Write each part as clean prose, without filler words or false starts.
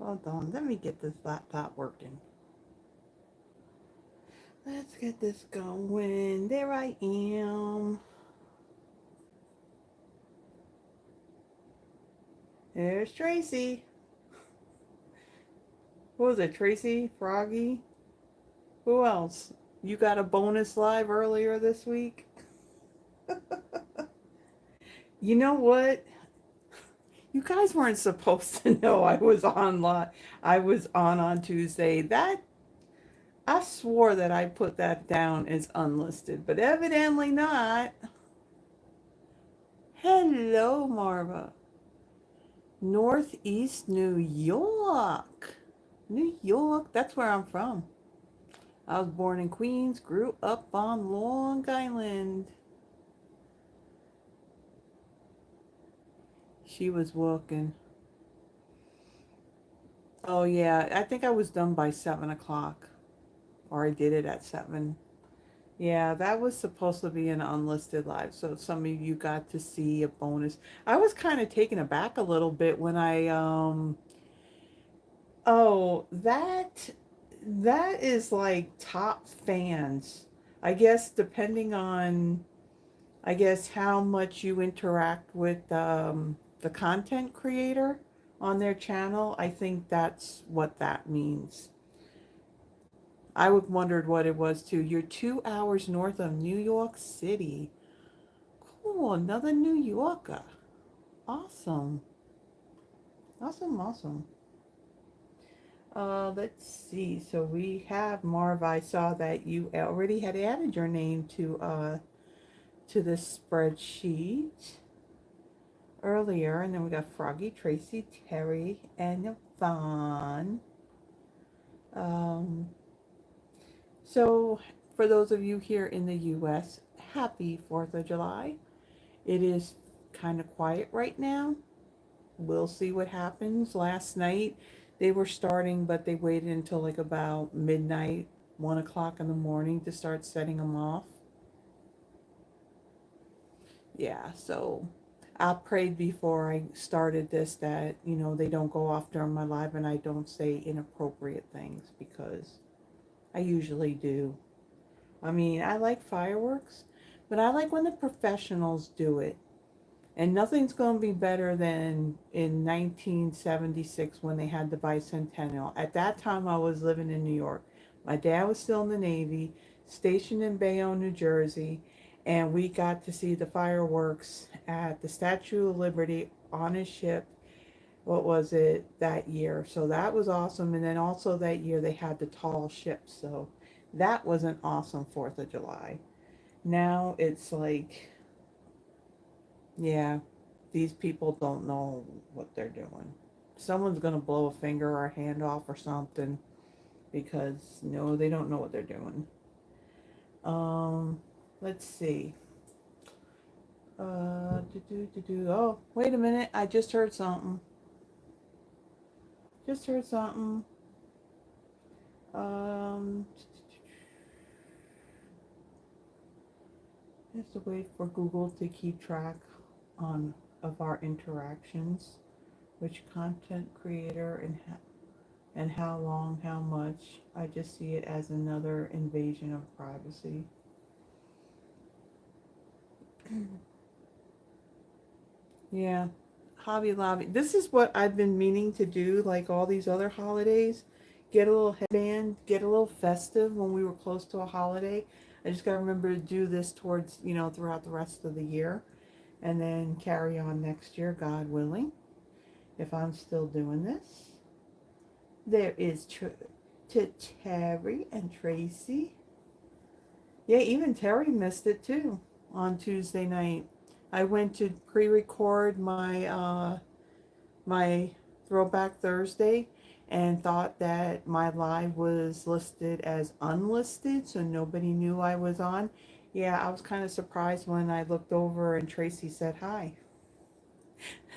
Hold on, let me get this laptop working. Let's get this going. There I am. There's Tracy. What was it, Tracy? Froggy? Who else? You got a bonus live earlier this week? You know what? You guys weren't supposed to know I was on live. I was on Tuesday. That I swore that I put that down as unlisted, but evidently not. Hello, Marva. Northeast New York. New York, that's where I'm from. I was born in Queens, grew up on Long Island. She was walking. Oh, yeah, I think I was done by 7 o'clock, or I did it at 7. Yeah, that was supposed to be an unlisted live, so some of you got to see a bonus. I was kind of taken aback a little bit when oh, that is like top fans. I guess depending on, I guess, how much you interact with the content creator on their channel, I think that's what that means. I would wondered what it was too. You're 2 hours north of New York City. Cool, another New Yorker. Awesome. Awesome, awesome. Let's see. So we have Marv. I saw that you already had added your name to this spreadsheet earlier, and then we got Froggy, Tracy, Terry, and Yvonne. Um, so for those of you here in the U.S., happy 4th of July. It is kind of quiet right now. We'll see what happens. Last night they were starting, but they waited until like about midnight, 1 o'clock in the morning to start setting them off. Yeah, so I prayed before I started this that, they don't go off during my live and I don't say inappropriate things because I usually do. I mean, I like fireworks, but I like when the professionals do it. And nothing's going to be better than in 1976 when they had the bicentennial. At that time, I was living in New York. My dad was still in the Navy, stationed in Bayonne, New Jersey, and we got to see the fireworks at the Statue of Liberty on a ship. What was it that year? So that was awesome. And then also that year they had the tall ships. So that was an awesome 4th of July. Now it's like, yeah, these people don't know what they're doing. Someone's going to blow a finger or a hand off or something because no, they don't know what they're doing. Um, let's see. Oh, wait a minute. I just heard something. Just heard something. Um, just a way for Google to keep track of our interactions, which content creator and how long, how much. I just see it as another invasion of privacy. Yeah, Hobby Lobby. This is what I've been meaning to do, like all these other holidays. Get a little headband, get a little festive when we were close to a holiday. I just got to remember to do this towards, throughout the rest of the year and then carry on next year, God willing, if I'm still doing this. There is to Terry and Tracy. Yeah, even Terry missed it too on Tuesday night. I went to pre-record my Throwback Thursday and thought that my live was listed as unlisted, so nobody knew I was on. Yeah, I was kind of surprised when I looked over and Tracy said hi.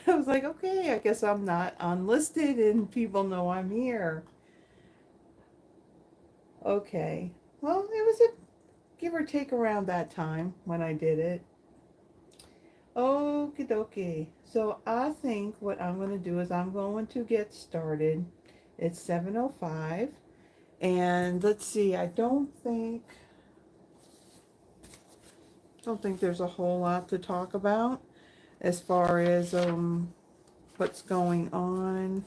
I was like, okay, I guess I'm not unlisted and people know I'm here. Okay. Well, it was a give or take around that time when I did it. Okie dokie. So I think what I'm going to do is I'm going to get started. It's 7:05. And let's see, I don't think there's a whole lot to talk about as far as what's going on.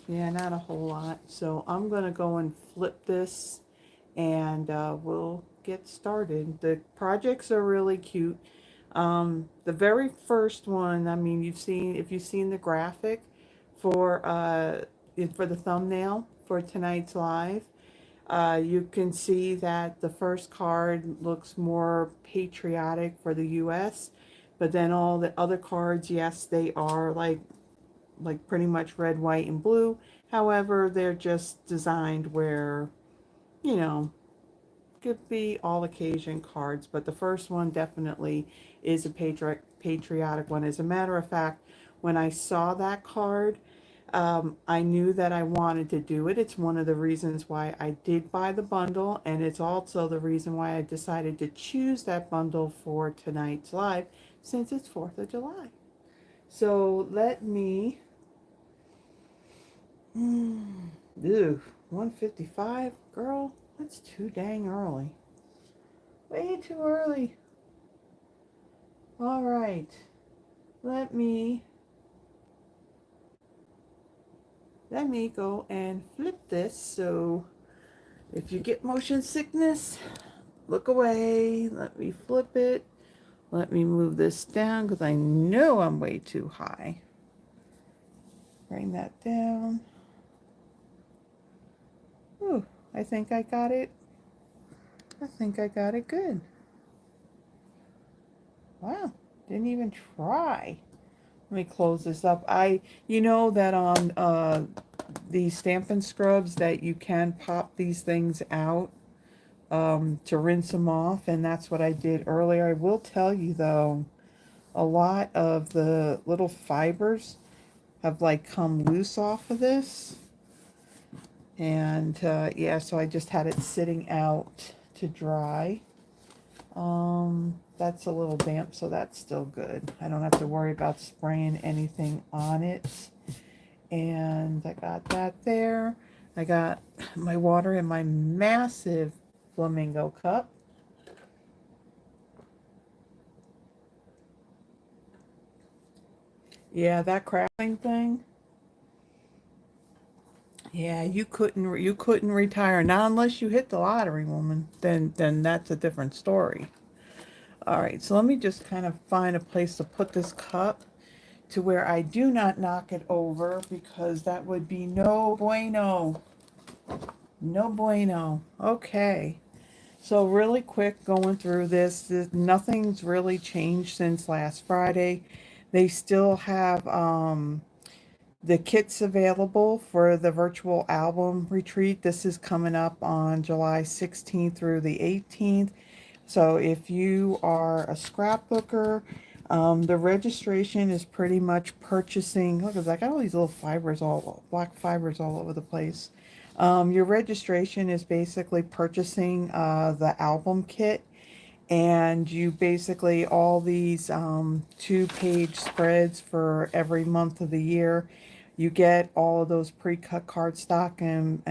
Yeah, not a whole lot. So I'm gonna go and flip this, and we'll get started. The projects are really cute. The very first one, I mean, if you've seen the graphic for the thumbnail for tonight's live, you can see that the first card looks more patriotic for the U.S., but then all the other cards, yes, they are like pretty much red, white, and blue. However, they're just designed where, you know, could be all occasion cards, but the first one definitely is a patriotic one. As a matter of fact, when I saw that card, I knew that I wanted to do it. It's one of the reasons why I did buy the bundle, and it's also the reason why I decided to choose that bundle for tonight's live, since it's 4th of July. So let me... Ew, 1:55? Girl, that's too dang early. Way too early. All right. Let me go and flip this. So if you get motion sickness, look away. Let me flip it. Let me move this down because I know I'm way too high. Bring that down. Ooh, I think I got it. I think I got it good. Wow, didn't even try. Let me close this up. You know that on the Stampin' Scrubs that you can pop these things out to rinse them off, and that's what I did earlier. I will tell you though, a lot of the little fibers have like come loose off of this, and yeah, so I just had it sitting out to dry. That's a little damp, so that's still good. I don't have to worry about spraying anything on it. And I got that there. I got my water in my massive flamingo cup. Yeah, that crafting thing. Yeah, you couldn't retire, not unless you hit the lottery, woman. Then that's a different story. All right, so let me just kind of find a place to put this cup to where I do not knock it over, because that would be no bueno. No bueno. Okay. So really quick going through this, nothing's really changed since last Friday. They still have the kits available for the virtual album retreat. This is coming up on July 16th through the 18th. So if you are a scrapbooker, the registration is pretty much purchasing, look, I got all these little fibers, black fibers all over the place. Your registration is basically purchasing the album kit, and you basically, all these 2-page spreads for every month of the year. You get all of those pre-cut cardstock and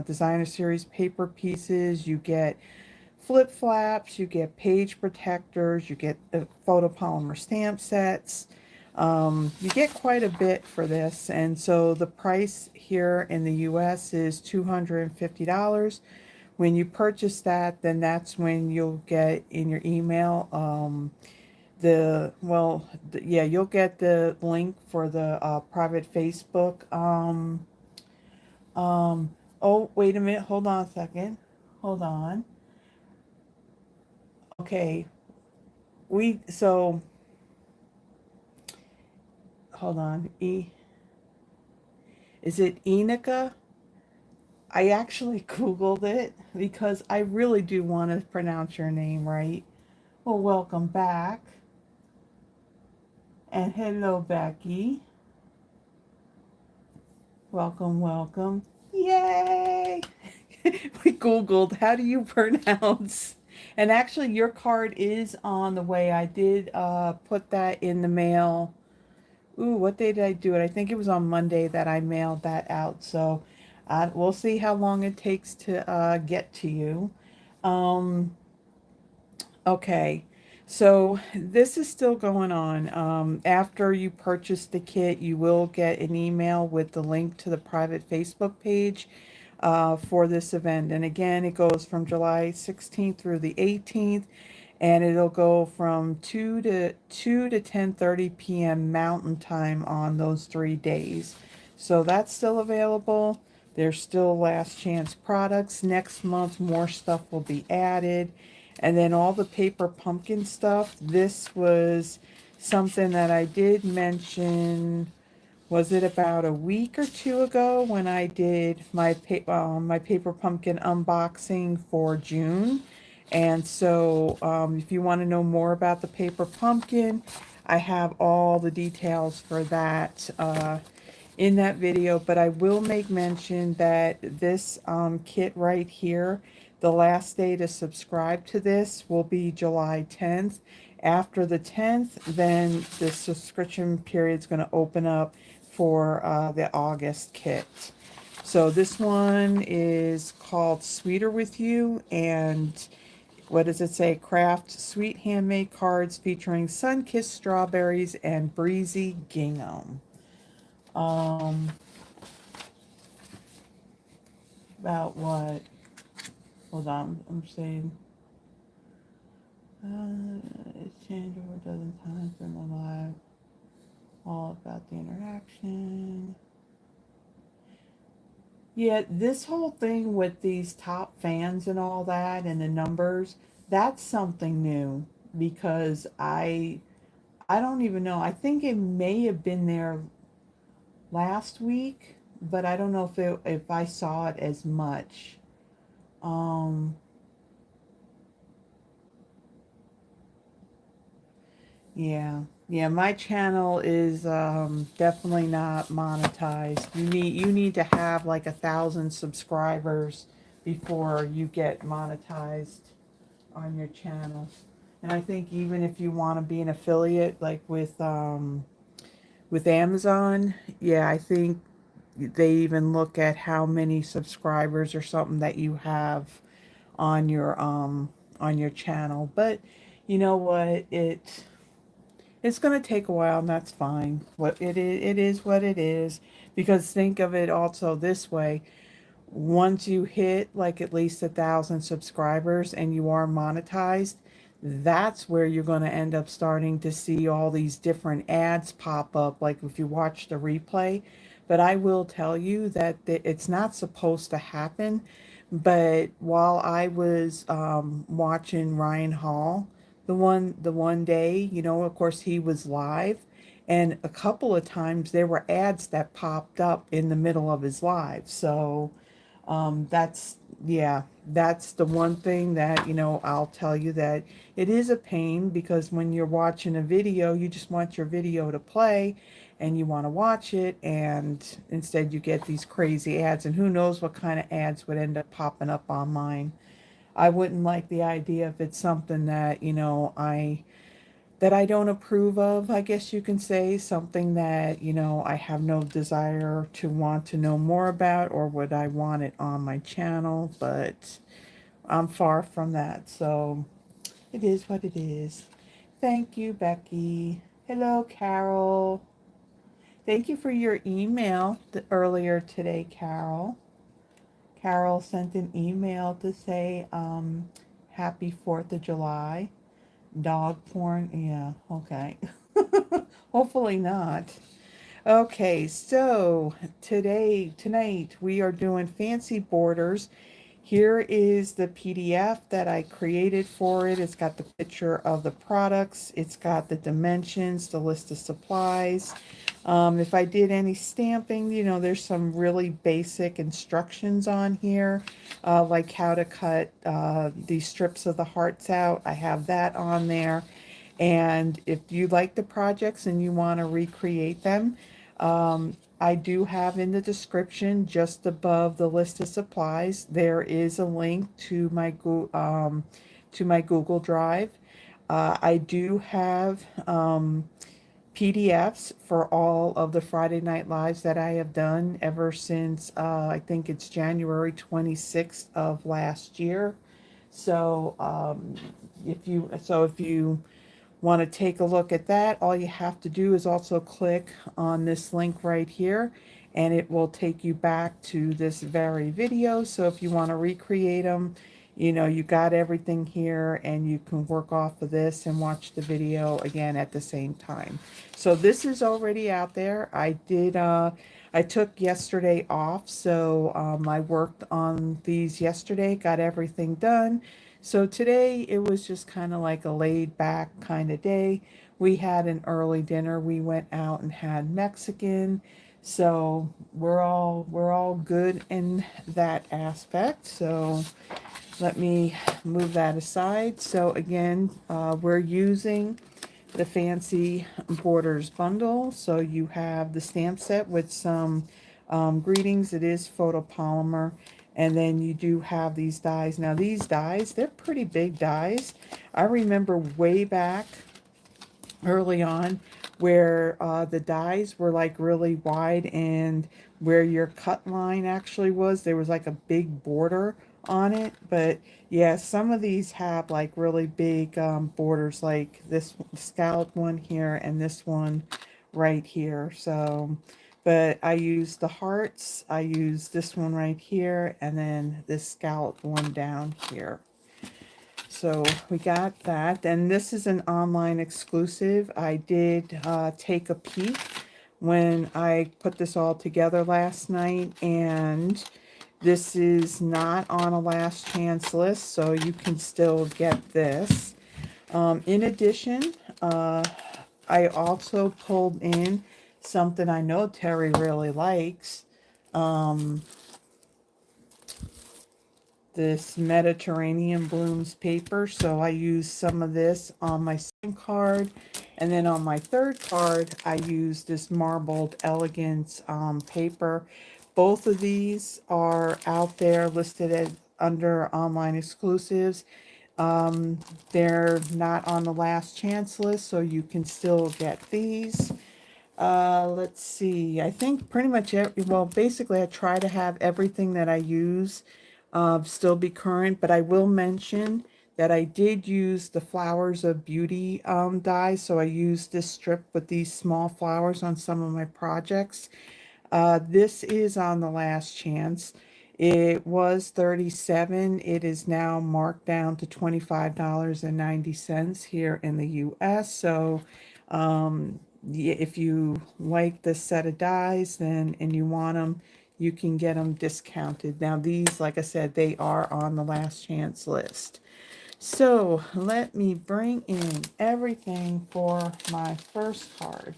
designer series paper pieces. You get flip flaps, you get page protectors, you get photopolymer stamp sets. You get quite a bit for this, and so the price here in the US is $250. When you purchase that, then that's when you'll get in your email you'll get the link for the private Facebook. Oh, wait a minute, hold on a second. Hold on. Okay, hold on. Is it Enica? I actually Googled it because I really do want to pronounce your name right. Well, welcome back. And hello, Becky. Welcome, welcome. Yay! We Googled, how do you pronounce And actually, your card is on the way. I did put that in the mail. Ooh, what day did I do it? I think it was on Monday that I mailed that out. So we'll see how long it takes to get to you. Um, Okay, so this is still going on. After you purchase the kit, you will get an email with the link to the private Facebook page for this event. And again, it goes from July 16th through the 18th, and it'll go from 2 to 10:30 p.m. Mountain Time on those 3 days. So that's still available. There's still last chance products. Next month, more stuff will be added. And then all the paper pumpkin stuff. This was something that I did mention. Was it about a week or two ago when I did my my paper pumpkin unboxing for June? And so, if you want to know more about the paper pumpkin, I have all the details for that in that video. But I will make mention that this kit right here, the last day to subscribe to this will be July 10th. After the 10th, then the subscription period is going to open up for the August kit. So this one is called Sweeter With You, and what does it say? Craft sweet handmade cards featuring sun-kissed strawberries and breezy gingham. Um, about what? Hold on, I'm saying. It's changed over a dozen times in my life. All about the interaction. Yeah, this whole thing with these top fans and all that and the numbers, that's something new because I don't even know. I think it may have been there last week, but I don't know if I saw it as much. Um, yeah. Yeah, my channel is definitely not monetized. You need to have like 1,000 subscribers before you get monetized on your channel. And I think even if you want to be an affiliate, like with Amazon, yeah, I think they even look at how many subscribers or something that you have on your channel. But you know what? It's going to take a while, and that's fine. It is what it is. Because think of it also this way: once you hit like at least 1,000 subscribers and you are monetized, that's where you're going to end up starting to see all these different ads pop up, like if you watch the replay. But I will tell you that it's not supposed to happen. But while I was watching Ryan Hall, the one day, of course he was live, and a couple of times there were ads that popped up in the middle of his live. So that's, yeah, that's the one thing that, I'll tell you that it is a pain because when you're watching a video, you just want your video to play and you want to watch it, and instead you get these crazy ads, and who knows what kind of ads would end up popping up on mine. I wouldn't like the idea if it's something that, I don't approve of, I guess you can say, something that, I have no desire to want to know more about, or would I want it on my channel, but I'm far from that, so it is what it is. Thank you, Becky. Hello, Carol. Thank you for your email earlier today, Carol. Carol sent an email to say, happy 4th of July. Dog porn, yeah, okay. Hopefully not. Okay, so tonight, we are doing fancy borders. Here is the PDF that I created for it. It's got the picture of the products. It's got the dimensions, the list of supplies. If I did any stamping, there's some really basic instructions on here, like how to cut these strips of the hearts out. I have that on there. And if you like the projects and you want to recreate them, I do have in the description, just above the list of supplies, there is a link to to my Google Drive. I do have PDFs for all of the Friday Night Lives that I have done ever since I think it's January 26th of last year. So if you want to take a look at that, all you have to do is also click on this link right here, and it will take you back to this very video. So if you want to recreate them, you know, you got everything here, and you can work off of this and watch the video again at the same time. So this is already out there. I took yesterday off, so I worked on these yesterday, got everything done. So today it was just kind of like a laid back kind of day. We had an early dinner. We went out and had Mexican. So we're all good in that aspect. So let me move that aside. So again, we're using the Fancy Borders bundle. So you have the stamp set with some greetings. It is photopolymer. And then you do have these dies. Now these dies, they're pretty big dies. I remember way back early on where the dies were like really wide, and where your cut line actually was, there was like a big border on it. But yeah, some of these have like really big borders, like this scalloped one here and this one right here. So but I use the hearts, I use this one right here, and then this scalloped one down here. So we got that. And this is an online exclusive. I did take a peek when I put this all together last night, and this is not on a last chance list, so you can still get this. In addition, I also pulled in something I know Terry really likes. This Mediterranean Blooms paper. So I used some of this on my second card. And then on my third card, I used this marbled Elegance paper. Both of these are out there listed as under online exclusives. They're not on the last chance list, so you can still get these. Let's see. I think pretty much well, basically I try to have everything that I use still be current, but I will mention that I did use the Flowers of Beauty die. So I used this strip with these small flowers on some of my projects. This is on the last chance. It was $37. It is now marked down to $25.90 here in the US. So if you like this set of dies, then and you want them, you can get them discounted. Now these, like I said, they are on the last chance list. So let me bring in everything for my first card.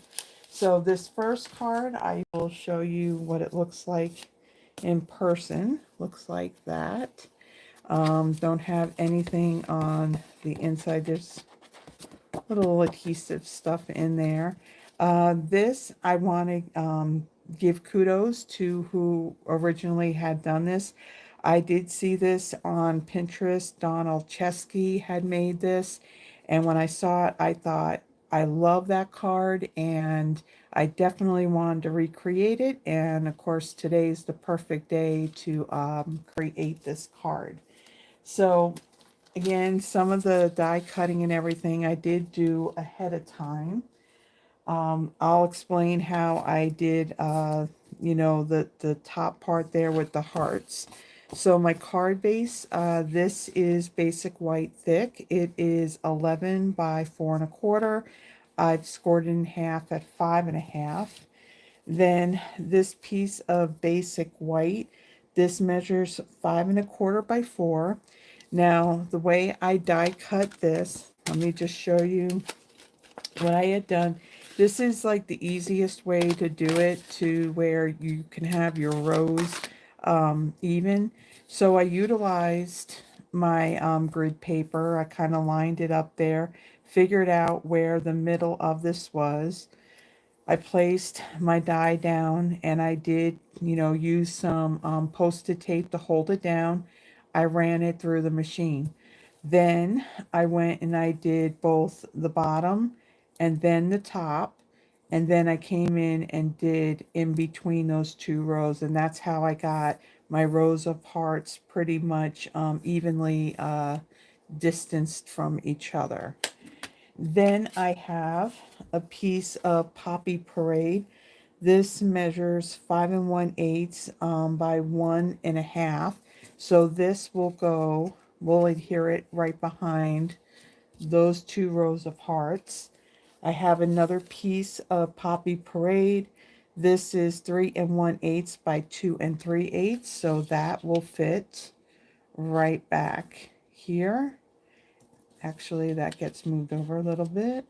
So this first card, I will show you what it looks like in person. Looks like that. Don't have anything on the inside. There's little adhesive stuff in there. This, I want to give kudos to who originally had done this. I did see this on Pinterest. Donald Chesky had made this, and when I saw it, I thought, I love that card, and I definitely wanted to recreate it. And of course, today's the perfect day to create this card. So again, some of the die cutting and everything I did do ahead of time. I'll explain how I did, the top part there with the hearts. So my card base, this is basic white thick. It is 11 by 4¼ I've scored it in half at 5½. Then this piece of basic white, this measures 5¼ by 4. Now, the way I die cut this, let me just show you what I had done. This is like the easiest way to do it, to where you can have your rows even. So I utilized my grid paper. I kind of lined it up there, figured out where the middle of this was. I placed my die down, and I did, use some post-it tape to hold it down. I ran it through the machine. Then I went and I did both the bottom and then the top. And then I came in and did in between those two rows. And that's how I got my rows of hearts pretty much evenly distanced from each other. Then I have a piece of Poppy Parade. This measures 5 1/8 by 1 1/2. So this will go, we'll adhere it right behind those two rows of hearts. I have another piece of Poppy Parade. This is 3 1/8 by 2 3/8. So that will fit right back here. Actually, that gets moved over a little bit.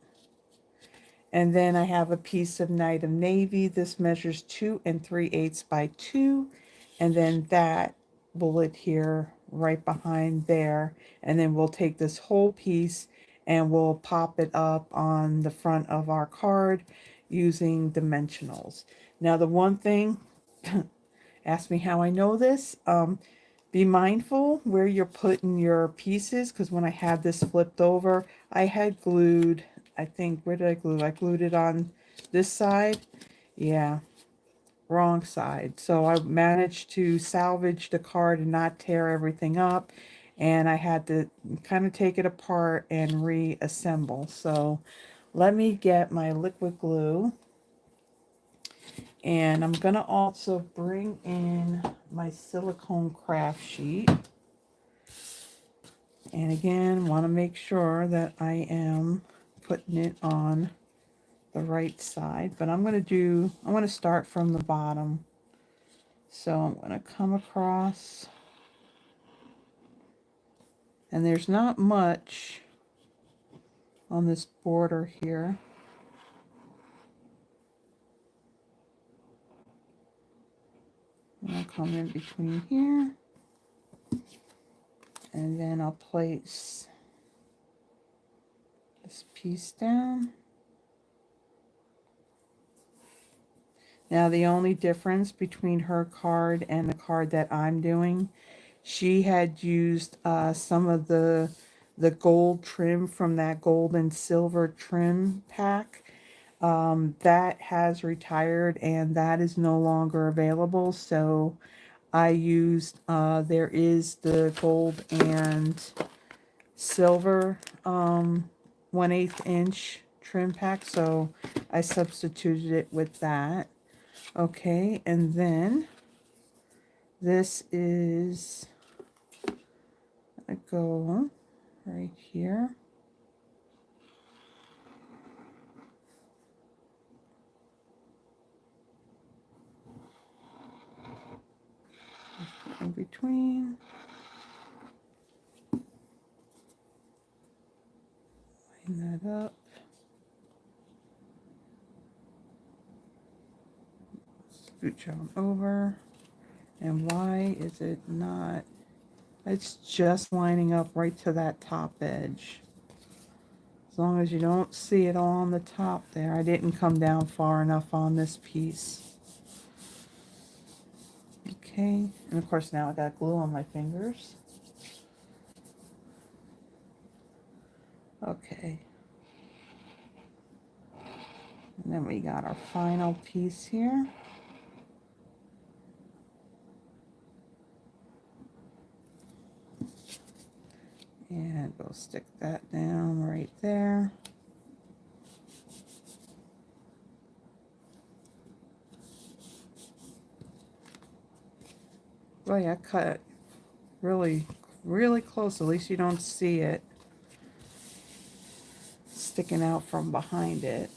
And then I have a piece of Night of Navy. This measures 2 3/8 by 2. And then that will adhere right behind there. And then we'll take this whole piece and we'll pop it up on the front of our card using dimensionals. Now, the one thing, ask me how I know this. Be mindful where you're putting your pieces, because when I had this flipped over, I had glued, I think, where did I glue? I glued it on this side. Yeah, wrong side. So I managed to salvage the card and not tear everything up. And I had to kind of take it apart and reassemble. So let me get my liquid glue. And I'm going to also bring in my silicone craft sheet. And again, want to make sure that I am putting it on the right side. But I'm going to start from the bottom. So I'm going to come across. And there's not much on this border here. And I'll come in between here. And then I'll place this piece down. Now the only difference between her card and the card that I'm doing, she had used some of the gold trim from that gold and silver trim pack. That has retired and that is no longer available. So I used, there is the gold and silver 1/8 inch trim pack. So I substituted it with that. Okay, and then this is gonna go right here. In between. Line that up. Scooch on over. And why is it not? It's just lining up right to that top edge. As long as you don't see it all on the top there. I didn't come down far enough on this piece. Okay, and of course now I got glue on my fingers. Okay. And then we got our final piece here. And we'll stick that down right there. Boy, I cut really, really close. At least you don't see it sticking out from behind it.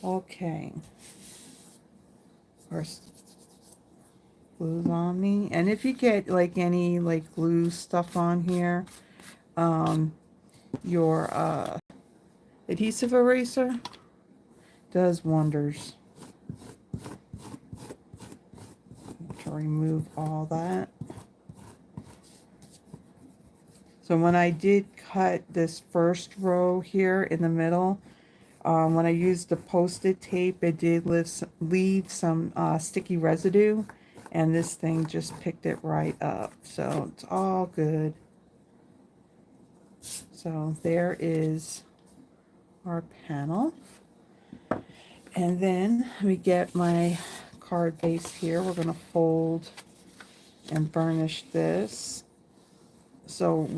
Okay. Of course, glue's on me. And if you get like any like glue stuff on here, your adhesive eraser does wonders to remove all that. So when I did cut this first row here in the middle, when I used the Post-it tape, it did leave some sticky residue, and this thing just picked it right up. So it's all good. So there is our panel. And then we get my card base here. We're going to fold and burnish this. So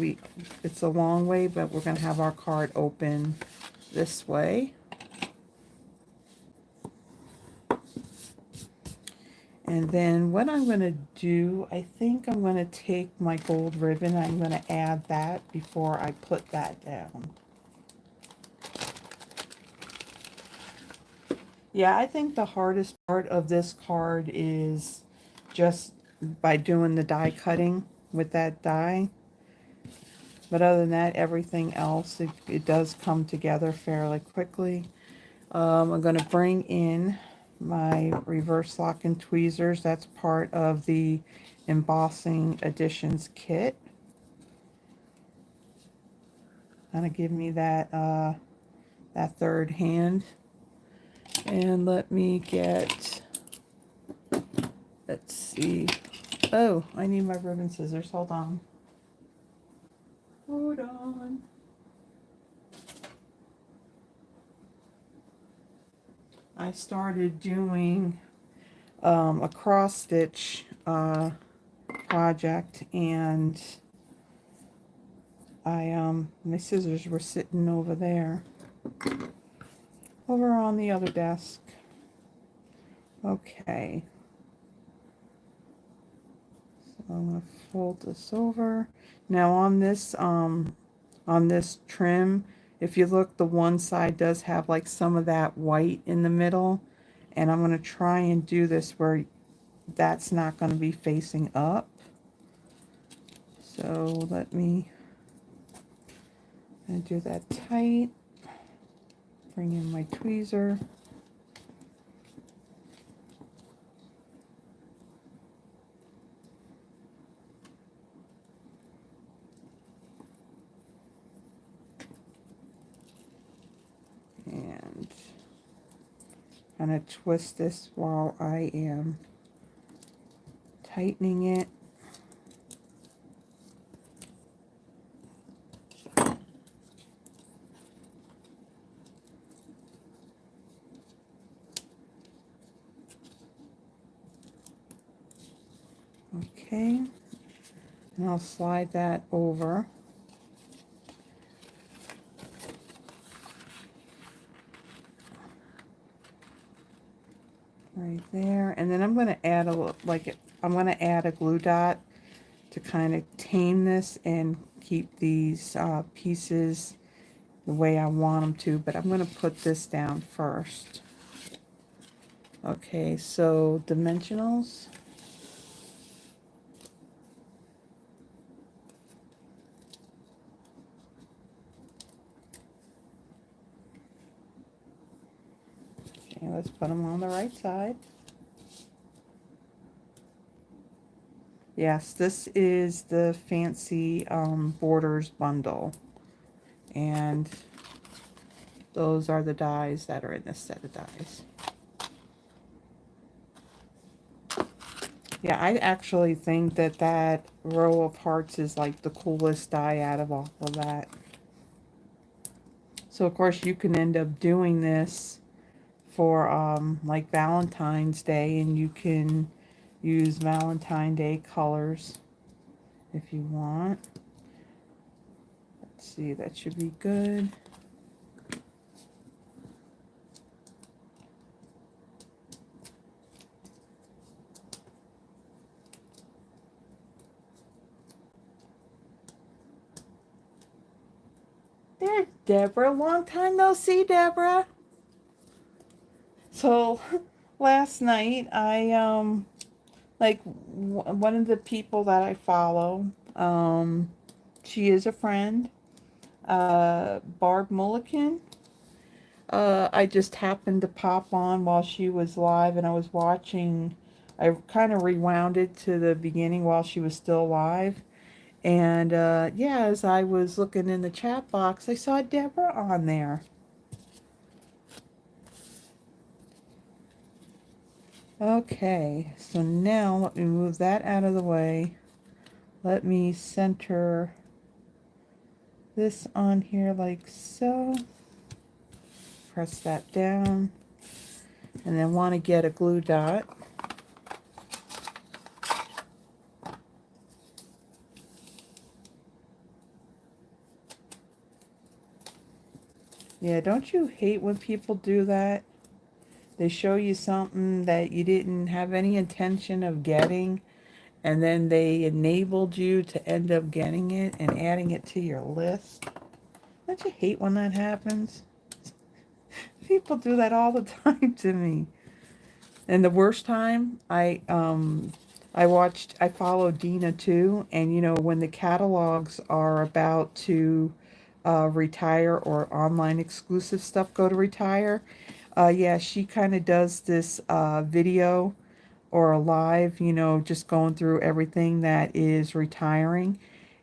it's a long way, but we're going to have our card open this way. And then what I'm going to do, I think I'm going to take my gold ribbon. I'm going to add that before I put that down. Yeah, I think the hardest part of this card is just by doing the die cutting with that die. But other than that, everything else, it does come together fairly quickly. I'm going to bring in my reverse lock and tweezers. That's part of the embossing additions kit. Kind of give me that that third hand. And let me get, let's see. Oh, I need my ribbon scissors. Hold on. Hold on. I started doing a cross stitch project, and my scissors were sitting over there, over on the other desk. Okay, so I'm gonna fold this over. Now on this trim, if you look, the one side does have like some of that white in the middle, and I'm gonna try and do this where that's not going to be facing up. So let me do that tight. Bring in my tweezer. And kind of twist this while I am tightening it. Okay, and I'll slide that over. Right there, and then I'm going to add I'm going to add a glue dot to kind of tame this and keep these pieces the way I want them to, but I'm going to put this down first. Okay, so dimensionals. Okay, let's put them on the right side. Yes, this is the fancy borders bundle, and those are the dies that are in this set of dies. Yeah, I actually think that that row of hearts is like the coolest die out of all of that. So of course you can end up doing this for like Valentine's Day, and you can use Valentine's Day colors if you want. Let's see, that should be good. There's Deborah. Long time no see, Deborah. So last night I like one of the people that I follow, she is a friend, Barb Mullican. I just happened to pop on while she was live, and I was watching. I kind of rewound it to the beginning while she was still live. And yeah, as I was looking in the chat box, I saw Deborah on there. Okay, so now let me move that out of the way. Let me center this on here like so. Press that down. And then want to get a glue dot. Yeah, don't you hate when people do that? They show you something that you didn't have any intention of getting, and then they enabled you to end up getting it and adding it to your list. Don't you hate when that happens? People do that all the time to me. And the worst time, I follow Dina too, and you know, when the catalogs are about to retire or online exclusive stuff go to retire, yeah, she kind of does this video or a live, you know, just going through everything that is retiring.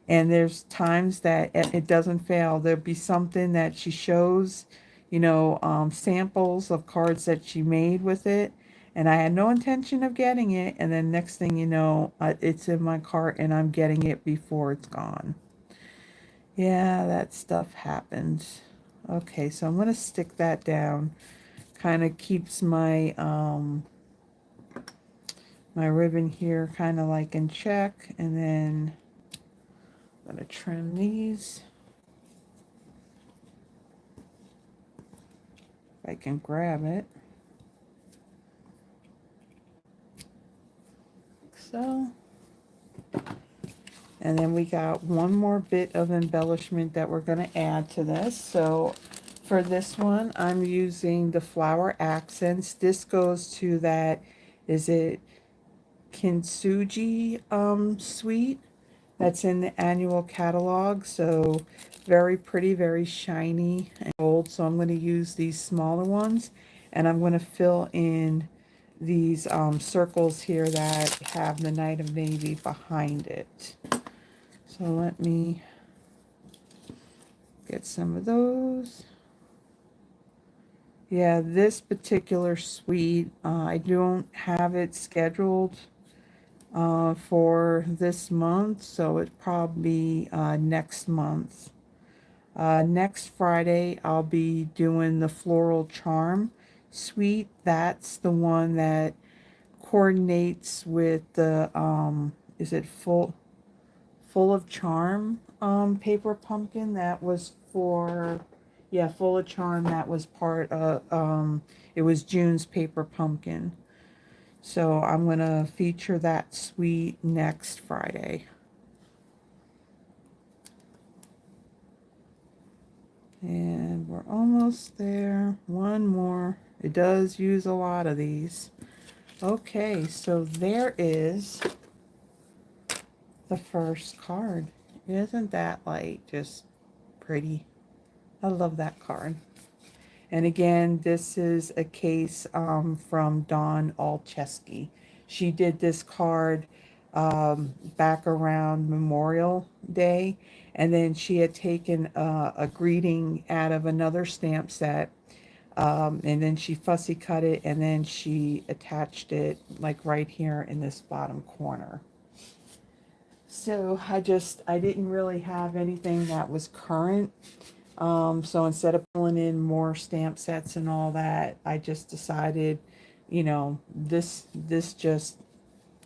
And there's times that it doesn't fail. There'll be something that she shows, you know, samples of cards that she made with it. And I had no intention of getting it. And then next thing you know, it's in my cart and I'm getting it before it's gone. Yeah, that stuff happens. Okay, so I'm going to stick that down. Kind of keeps my my ribbon here kind of like in check. And then I'm going to trim these. If I can grab it. So. And then we got one more bit of embellishment that we're going to add to this. So for this one, I'm using the flower accents. This goes to that, is it Kintsugi suite that's in the annual catalog. So very pretty, very shiny and gold. So I'm going to use these smaller ones, and I'm going to fill in these circles here that have the Night of Navy behind it. So let me get some of those. Yeah, this particular suite, I don't have it scheduled for this month, so it probably next month. Next Friday, I'll be doing the Floral Charm suite. That's the one that coordinates with the, is it Full of Charm paper pumpkin that was for, yeah, Full of Charm, that was part of, it was June's paper pumpkin. So I'm going to feature that suite next Friday. And we're almost there. One more. It does use a lot of these. Okay, so there is the first card. Isn't that like just pretty? I love that card. And again, this is a case from Dawn Olszewski. She did this card back around Memorial Day, and then she had taken a greeting out of another stamp set, and then she fussy cut it, and then she attached it like right here in this bottom corner. So I didn't really have anything that was current. So instead of pulling in more stamp sets and all that, I just decided, you know, this just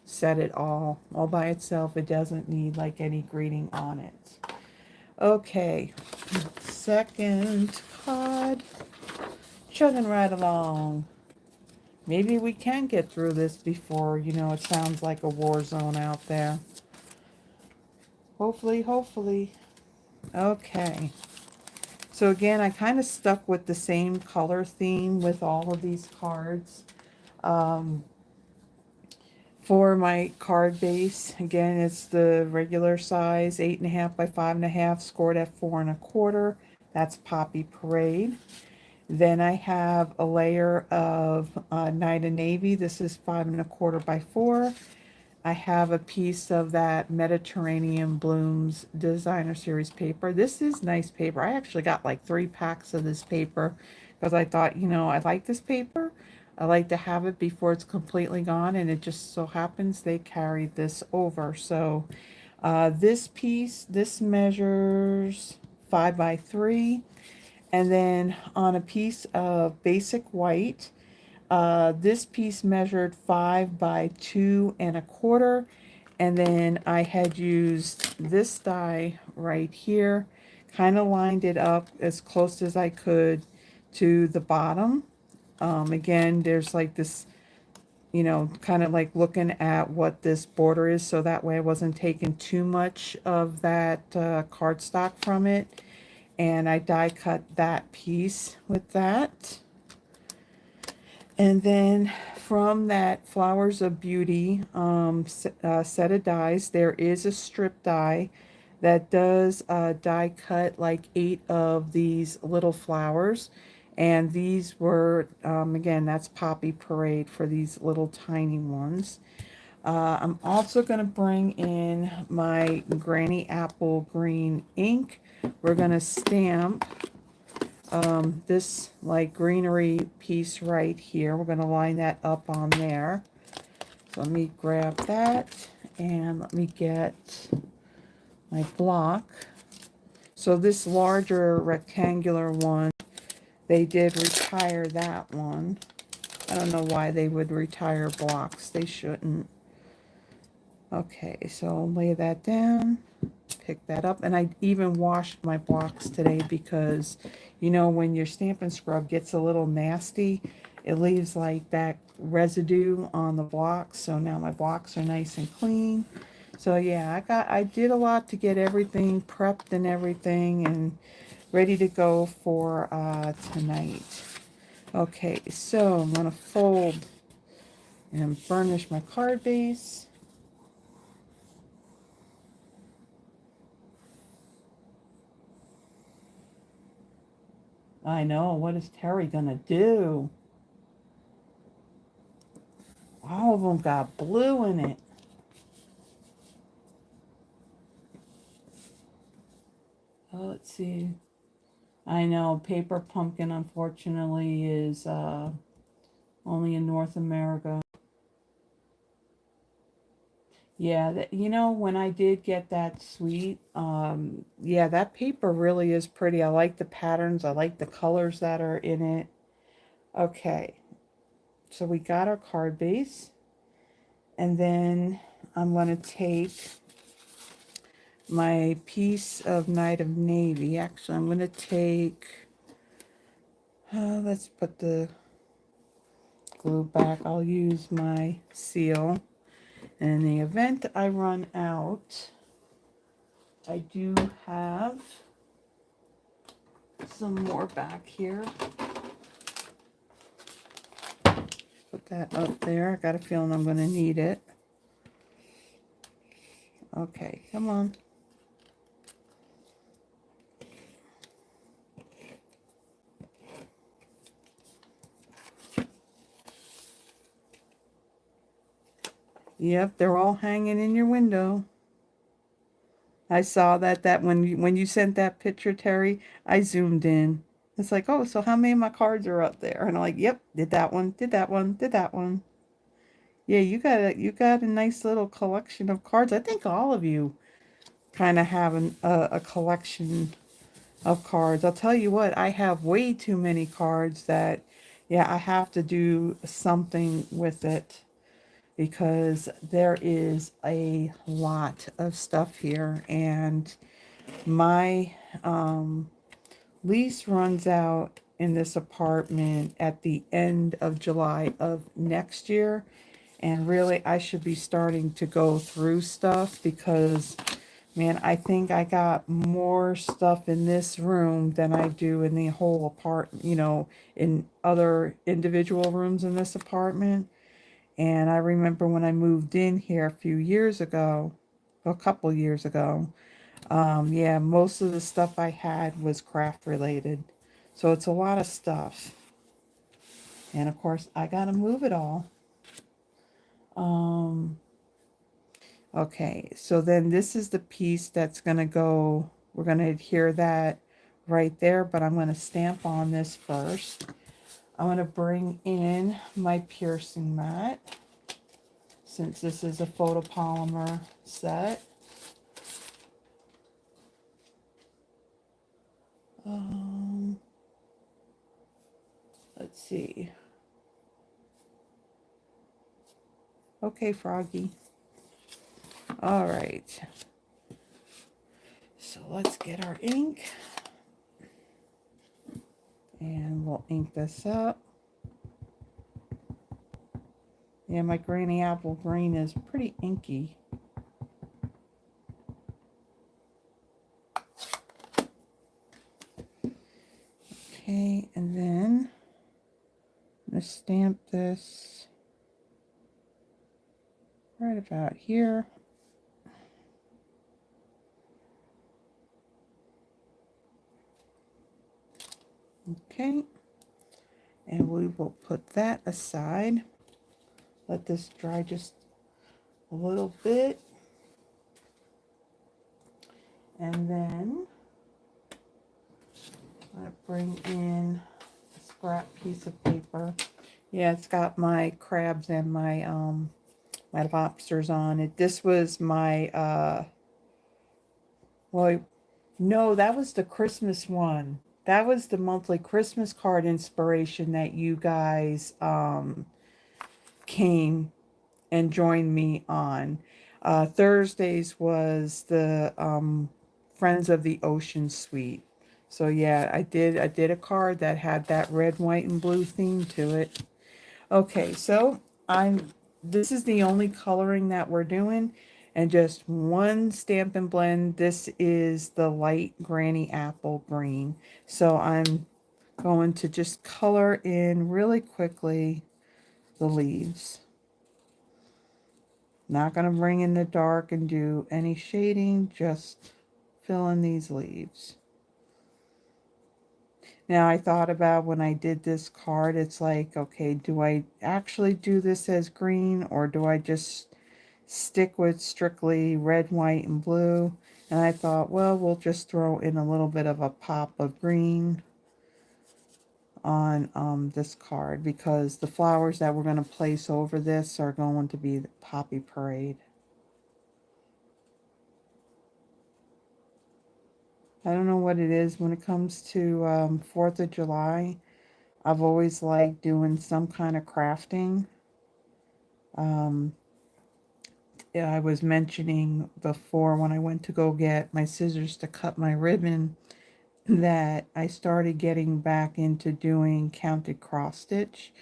set it all by itself. It doesn't need like any greeting on it. Okay, second card, chugging right along. Maybe we can get through this before, you know, it sounds like a war zone out there. Hopefully, hopefully. Okay. So again, I kind of stuck with the same color theme with all of these cards. For my card base, again, it's the regular size, 8.5 by 5.5, scored at 4 1/4. That's Poppy Parade. Then I have a layer of Night of Navy. This is 5 1/4 by 4. I have a piece of that Mediterranean Blooms Designer Series paper. This is nice paper. I actually got like 3 packs of this paper because I thought, you know, I like this paper. I like to have it before it's completely gone, and it just so happens they carried this over. So this piece, this measures 5x3. And then on a piece of basic white, this piece measured 5 by 2 1/4. And then I had used this die right here, kind of lined it up as close as I could to the bottom. Again, there's like this, you know, kind of like looking at what this border is, so that way I wasn't taking too much of that cardstock from it. And I die cut that piece with that. And then from that Flowers of Beauty set of dies, there is a strip die that does die cut like 8 of these little flowers. And these were, again, that's Poppy Parade for these little tiny ones. I'm also going to bring in my Granny Apple Green ink. We're going to stamp this like greenery piece right here. We're going to line that up on there. So let me grab that and let me get my block. So this larger rectangular one, they did retire that one. I don't know why they would retire blocks. They shouldn't. Okay, so I'll lay that down, pick that up, and I even washed my blocks today because, you know, when your Stampin' Scrub gets a little nasty, it leaves like that residue on the blocks. So now my blocks are nice and clean. So yeah, I did a lot to get everything prepped and everything and ready to go for tonight. Okay, so I'm gonna fold and burnish my card base. I know, what is Terry gonna do? All of them got blue in it. Oh, let's see. I know, Paper Pumpkin, unfortunately, is only in North America. Yeah, that, you know, when I did get that suite, yeah, that paper really is pretty. I like the patterns. I like the colors that are in it. Okay, so we got our card base. And then I'm going to take my piece of Night of Navy. Actually, I'm going to take, let's put the glue back. I'll use my seal. And in the event I run out, I do have some more back here. Put that up there. I got a feeling I'm going to need it. Okay, come on. Yep, they're all hanging in your window. I saw that when you sent that picture, Terry, I zoomed in. It's like, oh, so how many of my cards are up there? And I'm like, yep, did that one, did that one, did that one. Yeah, you got a nice little collection of cards. I think all of you kind of have a collection of cards. I'll tell you what, I have way too many cards that, yeah, I have to do something with it because there is a lot of stuff here, and my lease runs out in this apartment at the end of July of next year. And really, I should be starting to go through stuff because, man, I think I got more stuff in this room than I do in the whole apartment, you know, in other individual rooms in this apartment. And I remember when I moved in here a few years ago, a couple years ago, yeah, most of the stuff I had was craft related. So it's a lot of stuff. And of course, I gotta move it all. Okay, so then this is the piece that's gonna go, we're gonna adhere that right there, but I'm gonna stamp on this first. I'm gonna bring in my piercing mat, since this is a photopolymer set. Let's see. Okay, Froggy. All right. So let's get our ink. And we'll ink this up. Yeah, my Granny Apple Green is pretty inky. Okay, and then I'm going to stamp this right about here. Okay, and we will put that aside. Let this dry just a little bit. And then I'm going to bring in a scrap piece of paper. Yeah, it's got my crabs and my my lobsters on it. This was my well, no, that was the Christmas one. That was the monthly Christmas card inspiration that you guys came and joined me on. Thursdays was the Friends of the Ocean Suite. So yeah, I did a card that had that red, white, and blue theme to it. Okay, so this is the only coloring that we're doing, and just one Stampin' Blend. This is the light Granny Apple Green. So I'm going to just color in really quickly the leaves. Not going to bring in the dark and do any shading, just fill in these leaves. Now I thought about when I did this card, it's like, okay, do I actually do this as green, or do I just stick with strictly red, white, and blue? And I thought, well, we'll just throw in a little bit of a pop of green on this card, because the flowers that we're going to place over this are going to be the Poppy Parade. I don't know what it is when it comes to 4th of July. I've always liked doing some kind of crafting. Yeah, I was mentioning before when I went to go get my scissors to cut my ribbon that I started getting back into doing counted cross stitch.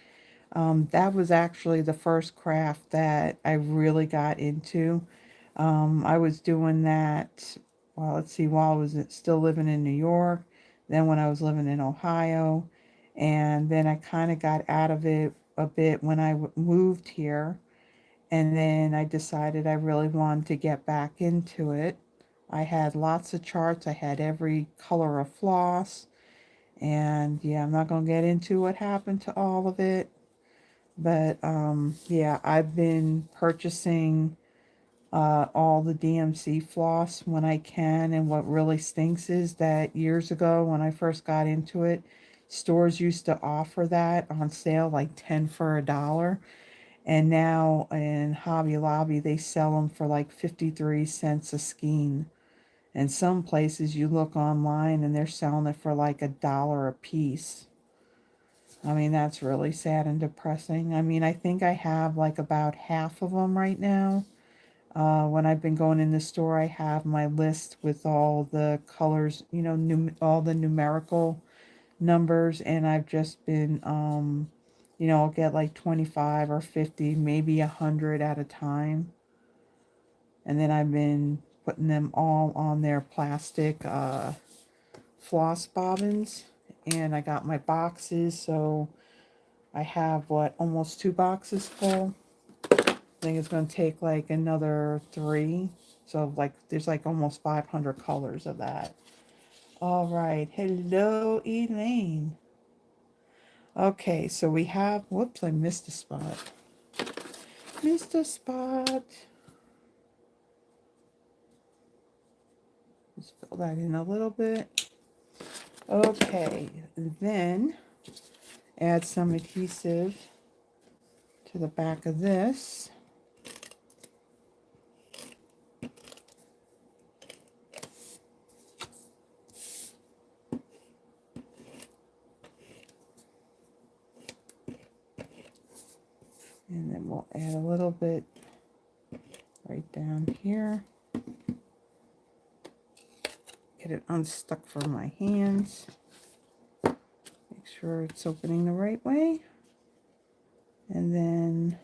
That was actually the first craft that I really got into. I was doing that, well, let's see, while I was still living in New York, then when I was living in Ohio, and then I kind of got out of it a bit when I moved here, and then I decided I really wanted to get back into it. I had lots of charts, I had every color of floss, and yeah, I'm not going to get into what happened to all of it. But yeah, I've been purchasing all the DMC floss when I can. And what really stinks is that years ago when I first got into it, stores used to offer that on sale, like 10 for $1. And now in Hobby Lobby, they sell them for like 53 cents a skein. And some places you look online and they're selling it for like $1 a piece. I mean, that's really sad and depressing. I mean, I think I have like about half of them right now. When I've been going in the store, I have my list with all the colors, you know, all the numerical numbers, and I've just been, you know, I'll get like 25 or 50, maybe 100 at a time. And then I've been putting them all on their plastic floss bobbins. And I got my boxes, so I have, what, almost 2 boxes full. I think it's going to take like another 3. So like there's like almost 500 colors of that. All right. Hello, Elaine. Okay, so we have, whoops, I missed a spot. Missed a spot. Just fill that in a little bit. Okay, then add some adhesive to the back of this. And then we'll add a little bit right down here. Get it unstuck from my hands. Make sure it's opening the right way. And then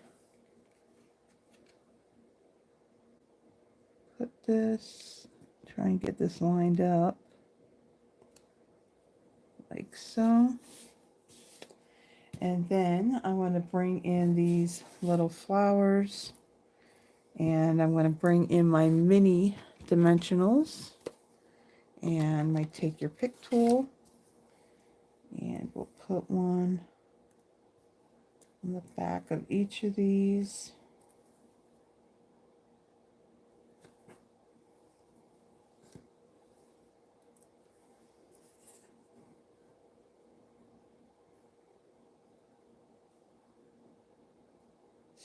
put this, try and get this lined up like so. And then I want to bring in these little flowers, and I'm going to bring in my mini dimensionals, and my take your pick tool, and we'll put one on the back of each of these.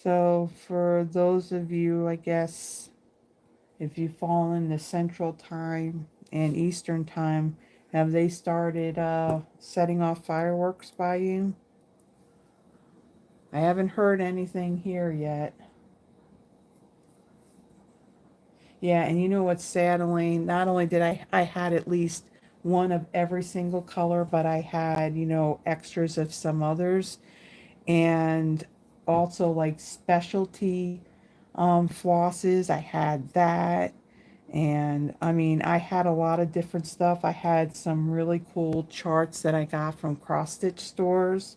So for those of you, I guess, if you fall in the Central Time and Eastern Time, have they started setting off fireworks by you? I haven't heard anything here yet. Yeah, and you know what's sad, Elaine? Not only did I had at least one of every single color, but I had, you know, extras of some others. And also like specialty flosses. I had that. And I mean, I had a lot of different stuff. I had some really cool charts that I got from cross stitch stores.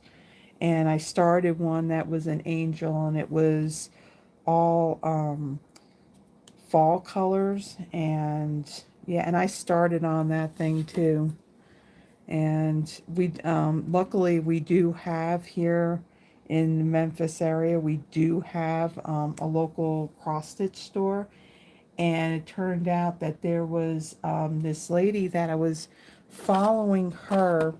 And I started one that was an angel, and it was all fall colors. And yeah, and I started on that thing too. And we luckily we do have here in the Memphis area, we do have a local cross stitch store. And it turned out that there was this lady that I was following her.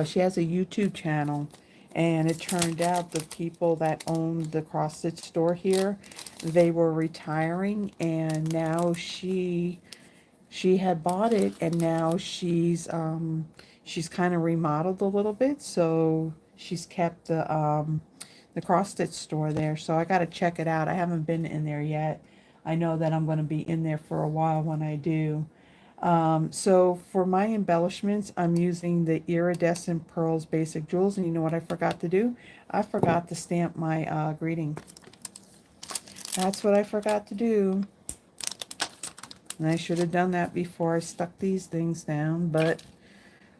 She has a YouTube channel, and it turned out the people that owned the cross stitch store here, they were retiring, and now she had bought it, and now she's kind of remodeled a little bit, so she's kept the cross stitch store there. So I got to check it out. I haven't been in there yet. I know that I'm going to be in there for a while when I do. So for my embellishments, I'm using the Iridescent Pearls Basic Jewels, and you know what I forgot to do? I forgot to stamp my greeting. That's what I forgot to do. And I should have done that before I stuck these things down, but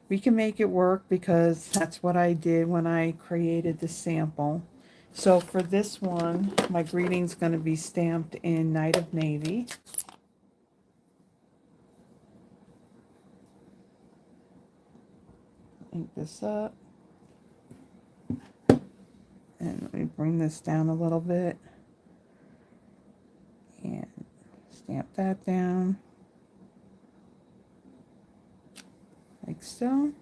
we can make it work because that's what I did when I created the sample. So for this one, my greeting's going to be stamped in Night of Navy. Ink this up. And let me bring this down a little bit. And stamp that down. Like so.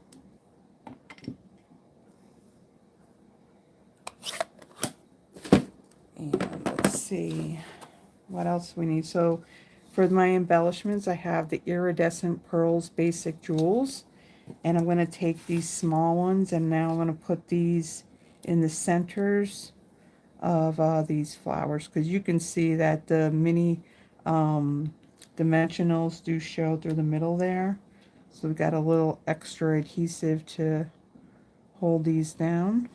And let's see what else we need. So for my embellishments, I have the Iridescent Pearls Basic Jewels. And I'm going to take these small ones, and now I'm going to put these in the centers of these flowers, because you can see that the mini dimensionals do show through the middle there. So we've got a little extra adhesive to hold these down.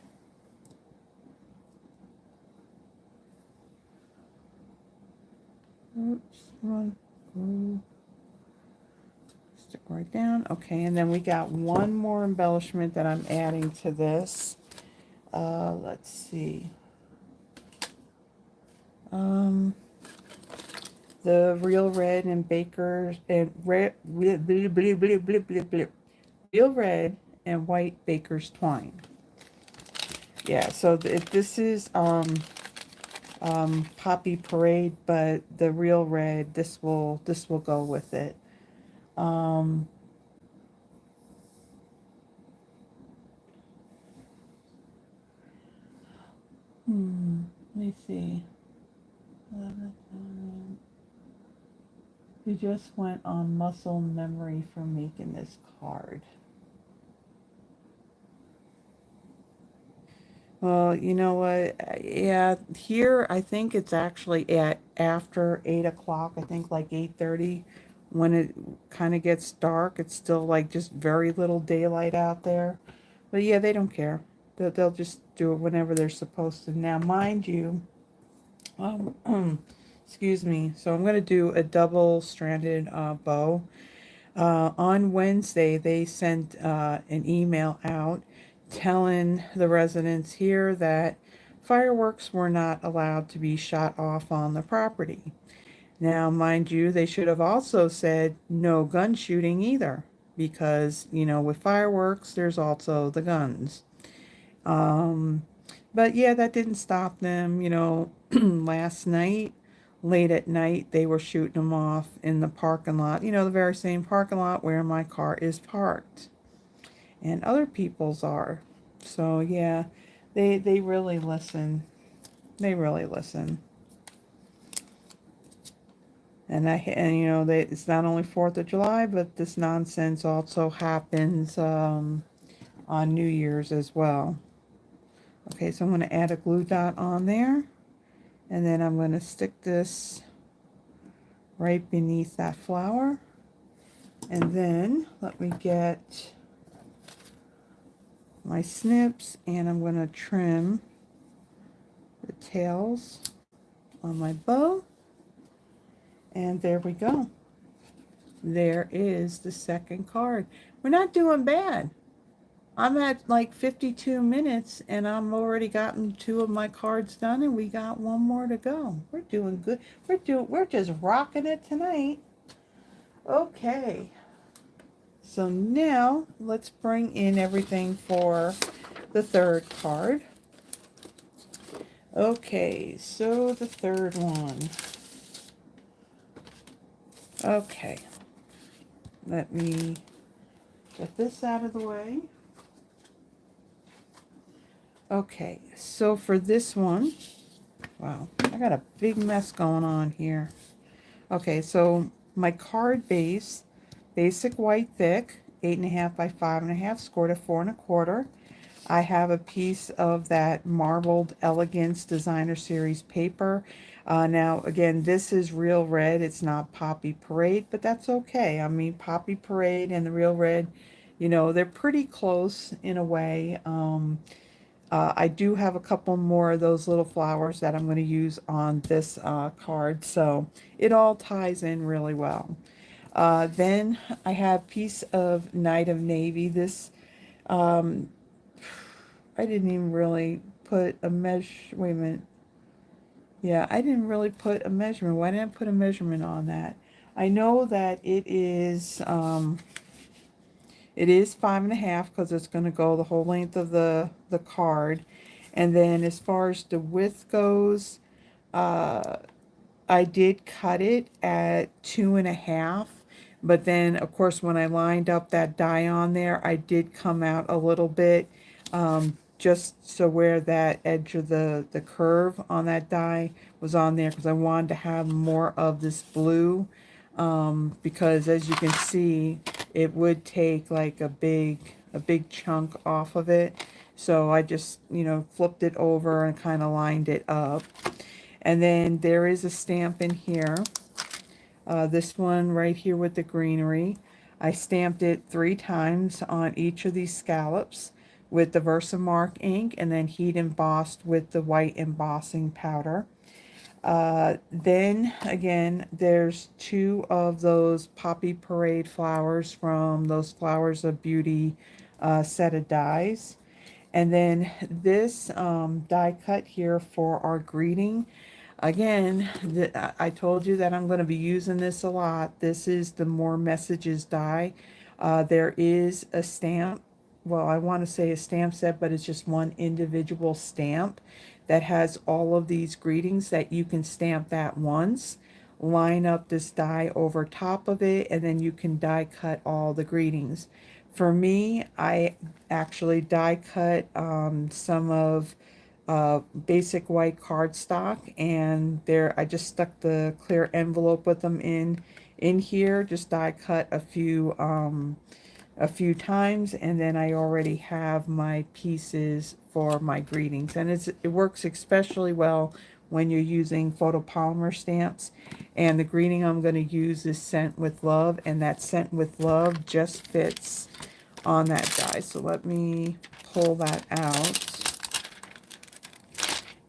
Oops, come on. Stick right down. Okay, and then we got one more embellishment that I'm adding to this. Let's see. The Real Red and Baker's and red, real red and white Baker's twine. Yeah, so this is Poppy Parade, but the Real Red, this will go with it. Let me see. You just went on muscle memory for making this card. Well, you know what? Yeah, here I think it's actually at after 8 o'clock. I think like 8:30 when it kind of gets dark. It's still like just very little daylight out there. But yeah, they don't care. They'll just do it whenever they're supposed to. Now, mind you, excuse me. So I'm gonna do a double-stranded bow. On Wednesday, they sent an email out telling the residents here that fireworks were not allowed to be shot off on the property. Now, mind you, they should have also said no gun shooting either, because, you know, with fireworks, there's also the guns. Um, but yeah, that didn't stop them. You know, last night, late at night, they were shooting them off in the parking lot, you know, the very same parking lot where my car is parked and other people's are. So yeah, they really listen. They really listen. And you know, it's not only 4th of July, but this nonsense also happens on New Year's as well. Okay, so I'm going to add a glue dot on there, and then I'm going to stick this right beneath that flower. And then let me get my snips, and I'm going to trim the tails on my bow. And there we go. There is the second card. We're not doing bad. I'm at like 52 minutes and I'm already gotten 2 of my cards done, and we got 1 more to go. We're doing good. We're just rocking it tonight. Okay. So now let's bring in everything for the third card. Okay, so the third one. Okay. Let me get this out of the way. Okay, so for this one, wow, I got a big mess going on here. Okay, so my card base, basic white thick, 8.5 by 5.5, scored at 4.25. I have a piece of that marbled Elegance Designer Series paper. Now, again, this is Real Red. It's not Poppy Parade, but that's okay. I mean, Poppy Parade and the Real Red, you know, they're pretty close in a way. I do have a couple more of those little flowers that I'm going to use on this card, so it all ties in really well. Then I have piece of Night of Navy. This, um, I didn't even really put a wait a minute. Yeah, I didn't really put a measurement. Why didn't I put a measurement on that? I know that it is 5.5 because it's going to go the whole length of the card. And then as far as the width goes, uh, I did cut it at 2.5. But then, of course, when I lined up that die on there, I did come out a little bit, just so where that edge of the curve on that die was on there, because I wanted to have more of this blue, because as you can see, it would take like a big chunk off of it. So I just, you know, flipped it over and kind of lined it up. And then there is a stamp in here. This one right here with the greenery. I stamped it 3 times on each of these scallops with the Versamark ink, and then heat embossed with the white embossing powder. Then again, there's 2 of those Poppy Parade flowers from those Flowers of Beauty set of dies. And then this die cut here for our greeting. Again, I told you that I'm going to be using this a lot. This is the More Messages die. There is a stamp. Well, I want to say a stamp set, but it's just one individual stamp that has all of these greetings that you can stamp that once, line up this die over top of it, and then you can die cut all the greetings. For me, I actually die cut some of basic white cardstock, and there I just stuck the clear envelope with them in here. Just die cut a few a few times, and then I already have my pieces for my greetings. And it works especially well when you're using photopolymer stamps. And the greeting I'm going to use is Sent with Love, and that Sent with Love just fits on that die. So let me pull that out.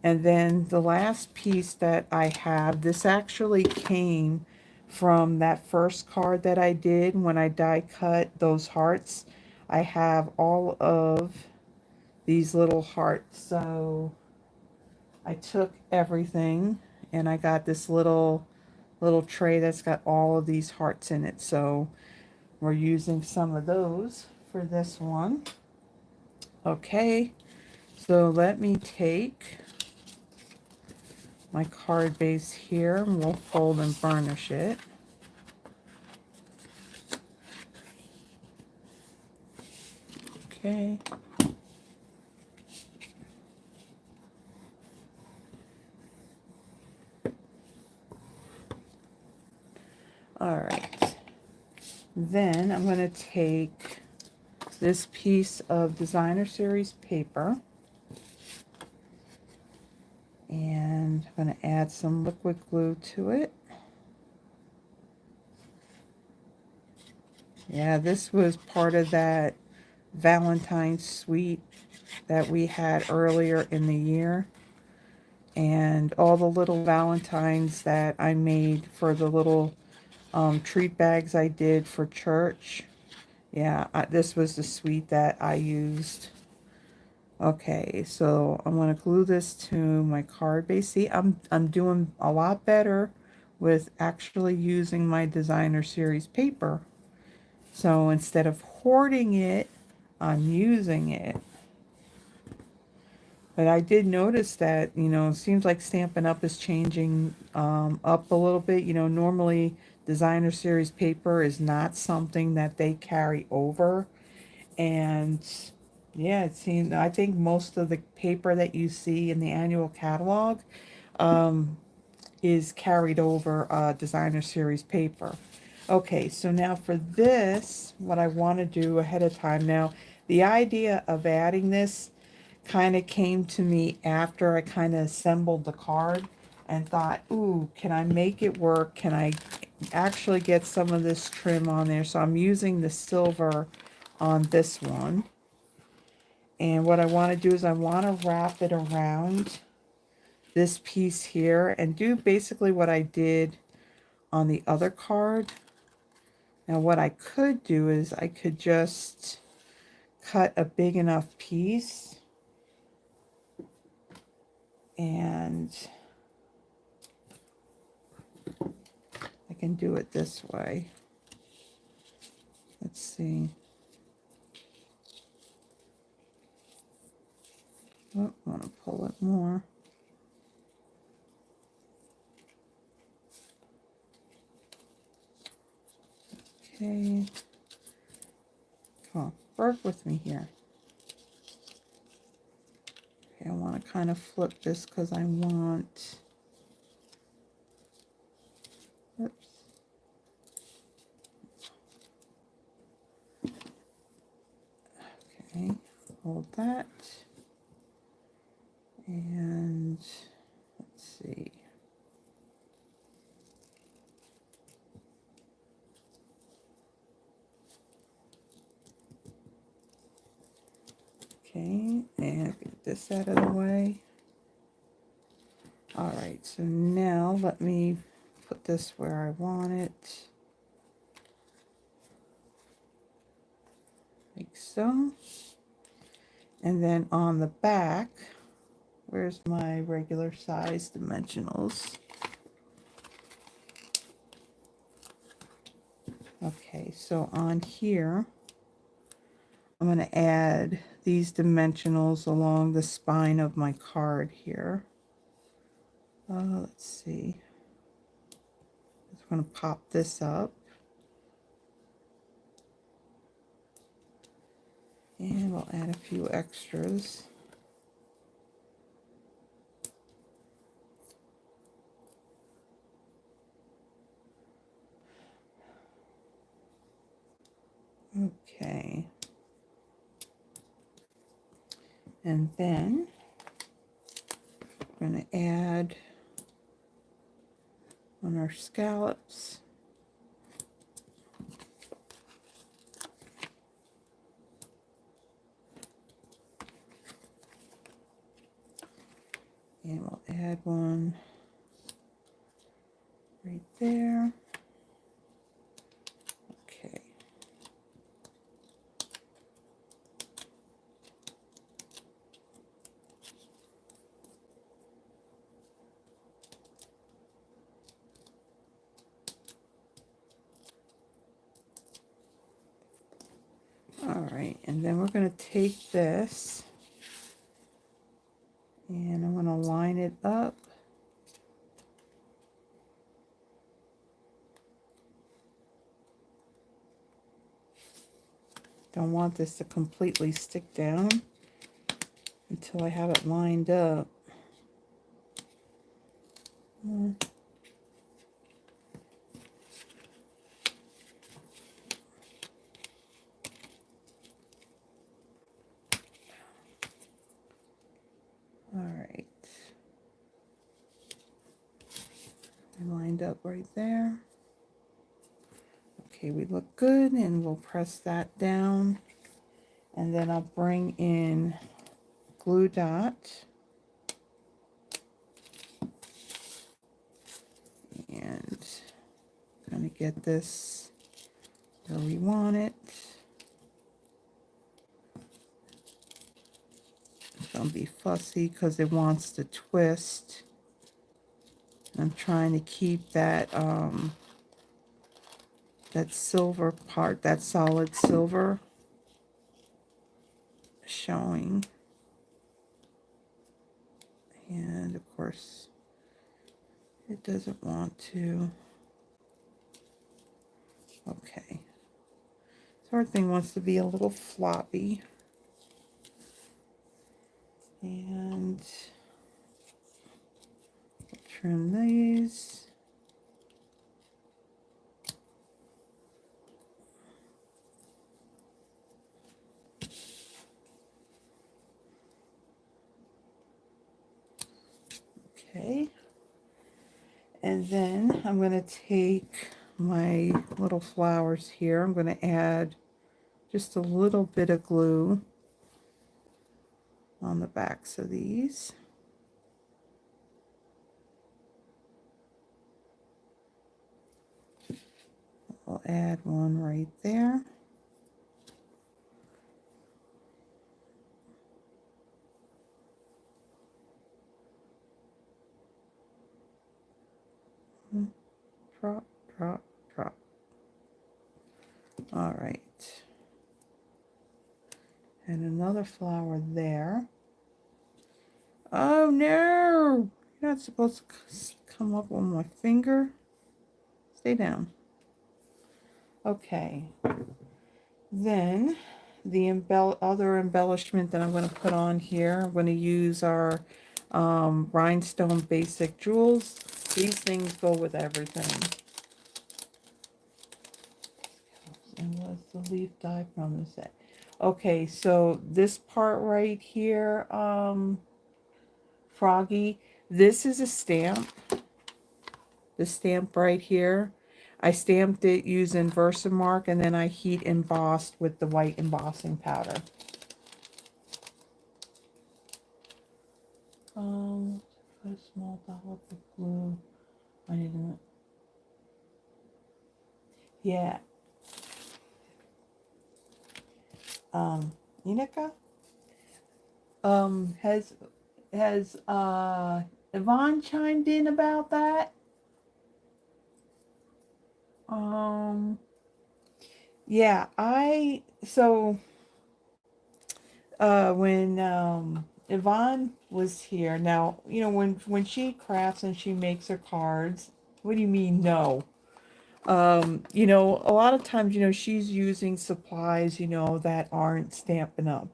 And then the last piece that I have, this actually came from that first card that I did when I die cut those hearts. I have all of these little hearts. So I took everything and I got this little tray that's got all of these hearts in it. So we're using some of those for this one. Okay, so let me take my card base here and we'll fold and burnish it. Okay. All right. Then I'm going to take this piece of designer series paper and I'm going to add some liquid glue to it. Yeah, this was part of that Valentine's suite that we had earlier in the year. And all the little Valentines that I made for the little treat bags I did for church. Yeah, this was the suite that I used. Okay, so I'm going to glue this to my card base. See, I'm doing a lot better with actually using my designer series paper. So instead of hoarding it, I'm using it. But I did notice that, you know, it seems like Stampin' Up! Is changing up a little bit. You know, normally designer series paper is not something that they carry over. And yeah, it seems, I think most of the paper that you see in the annual catalog is carried over designer series paper. Okay, so now for this, what I want to do ahead of time. Now, the idea of adding this kind of came to me after I kind of assembled the card and thought, ooh, can I make it work? Can I actually get some of this trim on there? So I'm using the silver on this one. And what I want to do is I want to wrap it around this piece here and do basically what I did on the other card. Now what I could do is I could just cut a big enough piece and I can do it this way. Let's see. Oh, I want to pull it more. Okay. Come on, work with me here. Okay, I want to kind of flip this because I want... Oops. Okay, hold that. And let's see. Okay, and get this out of the way. All right, so now let me put this where I want it. Like so. And then on the back, where's my regular size dimensionals? Okay, so on here, I'm going to add these dimensionals along the spine of my card here. Let's see. Just going to pop this up. And we'll add a few extras. Okay. And then we're going to add on our scallops. And we'll add one right there. Okay. All right, and then we're going to take this and I'm going to line it up. Don't want this to completely stick down until I have it lined up. All right. I lined up right there. Okay, we look good, and we'll press that down. And then I'll bring in glue dot. And kind of get this where we want it. Don't be fussy because it wants to twist. I'm trying to keep that that silver part, that solid silver showing. And of course it doesn't want to. Okay. So our thing wants to be a little floppy. And trim these. Okay. And then I'm going to take my little flowers here. I'm going to add just a little bit of glue on the backs of these. I'll add one right there. Drop, drop, drop. All right. And another flower there. Oh no! You're not supposed to come up on my finger. Stay down. Okay. Then the other embellishment that I'm going to put on here, I'm going to use our rhinestone basic jewels. These things go with everything. And what's the leaf die from the set? Okay, so this part right here, Froggy, this is a stamp. The stamp right here. I stamped it using Versamark, and then I heat embossed with the white embossing powder. Put a small dollop of glue. I didn't. Yeah. Inika? Has Yvonne chimed in about that? Yeah, when Yvonne was here, now, you know, when she crafts and she makes her cards, what do you mean no? You know, a lot of times, you know, she's using supplies, you know, that aren't Stampin' Up.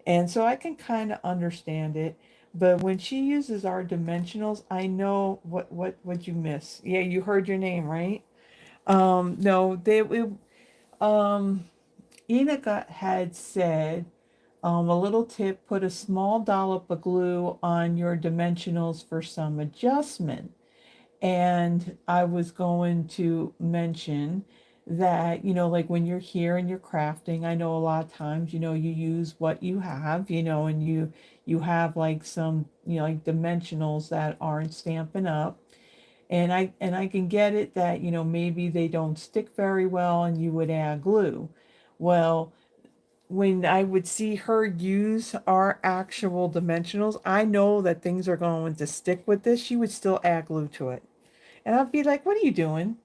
And so I can kind of understand it. But when she uses our dimensionals, I know what you miss. Yeah, you heard your name, right? No, um, Inika had said, a little tip, put a small dollop of glue on your dimensionals for some adjustment. And I was going to mention that, like when you're here and you're crafting, I know a lot of times, you use what you have, and you have like some, like dimensionals that aren't Stampin' Up. And I can get it that, maybe they don't stick very well and you would add glue. Well, when I would see her use our actual dimensionals, I know that things are going to stick with this. She would still add glue to it. And I'd be like, what are you doing?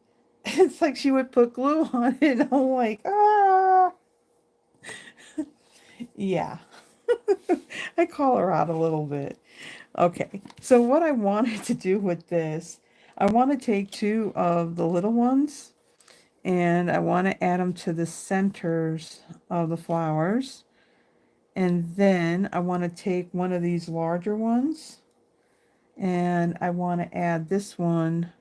It's like she would put glue on it. And I'm like, ah, yeah. I call her out a little bit. Okay, so what I wanted to do with this, I want to take two of the little ones and I want to add them to the centers of the flowers. And then I want to take one of these larger ones and I want to add this one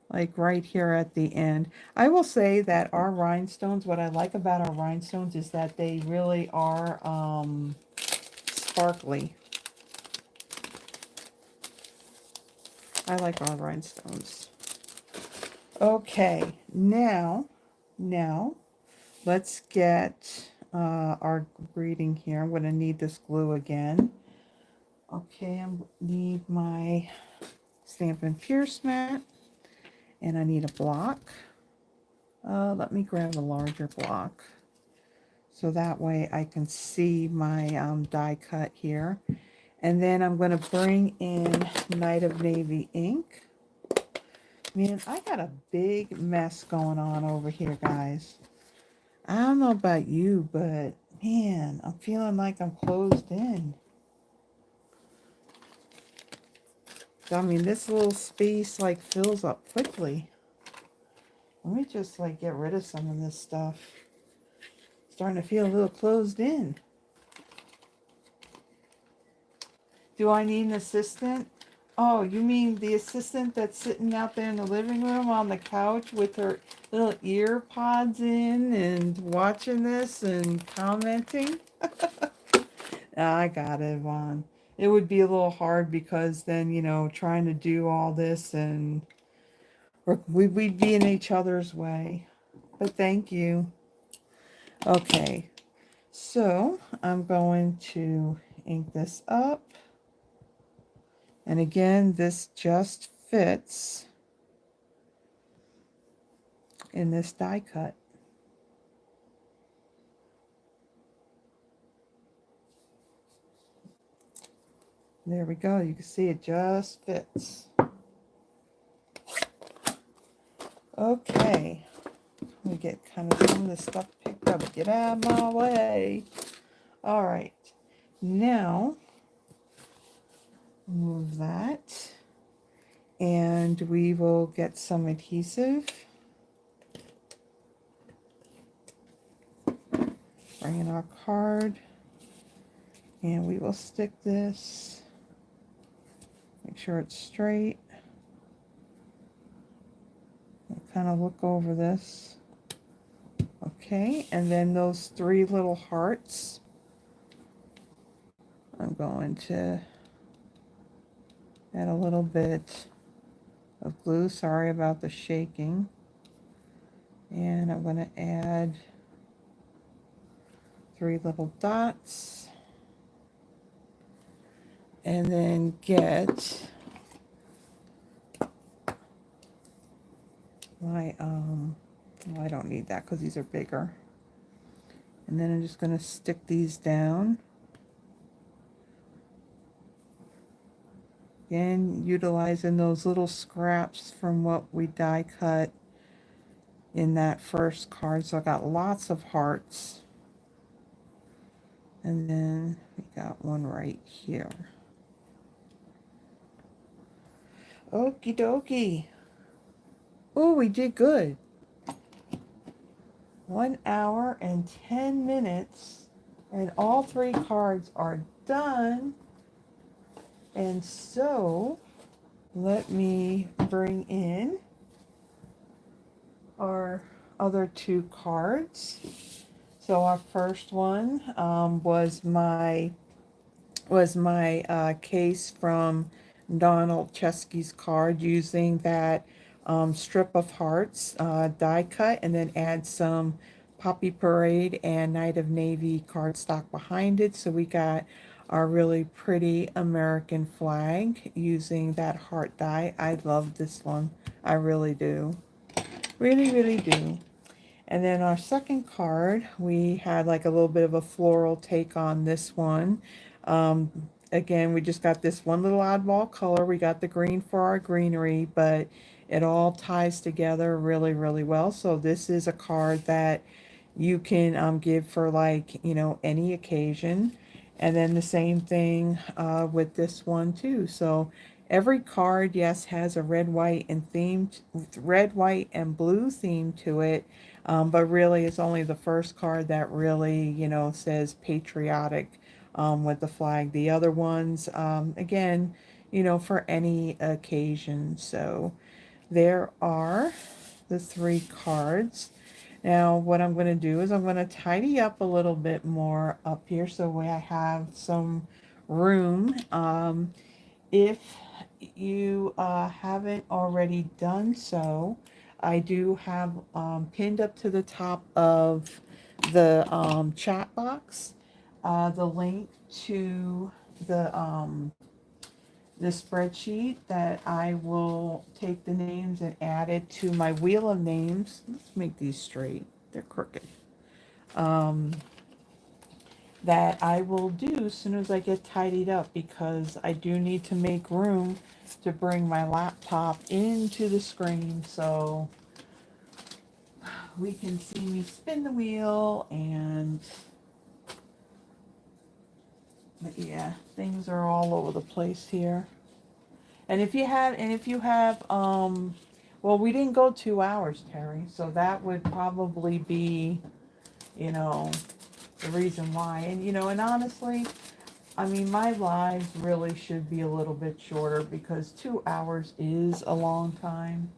like right here at the end. I will say that our rhinestones, what I like about our rhinestones is that they really are sparkly. I like our rhinestones. Okay, now let's get our greeting here. I'm going to need this glue again. Okay, I need my Stampin' Pierce mat. And I need a block. Let me grab a larger block so that way I can see my die cut here. And then I'm going to bring in Night of Navy ink. Man, I got a big mess going on over here, guys. I don't know about you, but man, I'm feeling like I'm closed in. I mean, this little space like fills up quickly. Let me just like get rid of some of this stuff. Starting to feel a little closed in. Do I need an assistant? Oh, you mean the assistant that's sitting out there in the living room on the couch with her little ear pods in and watching this and commenting? I got it, Yvonne. It would be a little hard because then, trying to do all this and we'd be in each other's way. But thank you. Okay, so I'm going to ink this up. And again, this just fits in this die cut. There we go. You can see it just fits. Okay. Let me get kind of some of this stuff picked up. Get out of my way. All right. Now, move that. And we will get some adhesive. Bring in our card. And we will stick this. Make sure it's straight. Kind of look over this. Okay, and then those three little hearts. I'm going to add a little bit of glue. Sorry about the shaking. And I'm going to add three little dots. And then get my, I don't need that because these are bigger. And then I'm just going to stick these down. Again, utilizing those little scraps from what we die cut in that first card. So I got lots of hearts. And then we got one right here. Okie dokie. Oh, we did good. 1 hour and 10 minutes. And all three cards are done. And so, let me bring in our other two cards. So our first one was my case from Donald Chesky's card, using that strip of hearts die cut, and then add some Poppy Parade and Night of Navy cardstock behind it. So we got our really pretty American flag using that heart die. I love this one. I really do. Really, really do. And then our second card, we had like a little bit of a floral take on this one. Again, we just got this one little oddball color. We got the green for our greenery, but it all ties together really, really well. So this is a card that you can give for, like, any occasion. And then the same thing with this one too. So every card, yes, has a red, white, and blue theme to it. But really, it's only the first card that really, says patriotic with the flag. The other ones, again, for any occasion. So there are the three cards. Now, what I'm going to do is I'm going to tidy up a little bit more up here so I have some room. If you haven't already done so, I do have pinned up to the top of the chat box the link to the spreadsheet that I will take the names and add it to my wheel of names. Let's make these straight. They're crooked. Um, that I will do as soon as I get tidied up, because I do need to make room to bring my laptop into the screen so we can see me spin the wheel. And but yeah, things are all over the place here. And if you have, well, we didn't go 2 hours, Terry, so that would probably be, you know, the reason why. And, and honestly, I mean, my lives really should be a little bit shorter, because 2 hours is a long time.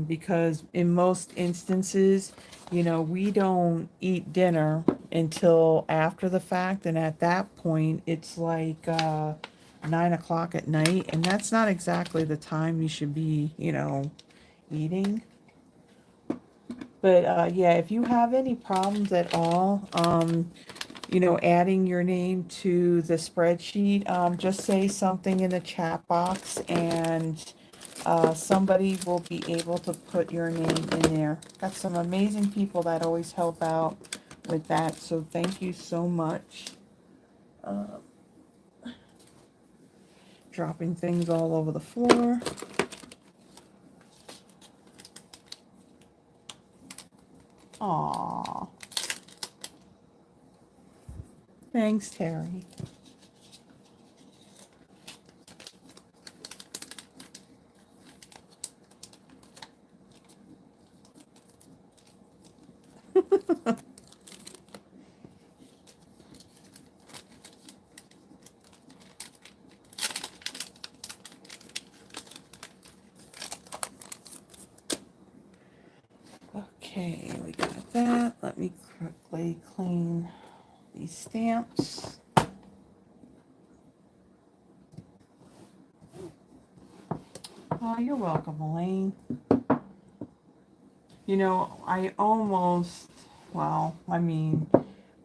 Because in most instances, we don't eat dinner until after the fact, and at that point, it's like 9 o'clock at night, and that's not exactly the time you should be, eating. But yeah, if you have any problems at all, adding your name to the spreadsheet, just say something in the chat box, and somebody will be able to put your name in there. Got some amazing people that always help out with that, so thank you so much. Dropping things all over the floor. Aww. Thanks, Terry. Okay, we got that. Let me quickly clean these stamps. Oh, you're welcome, Elaine. I almost, well, I mean,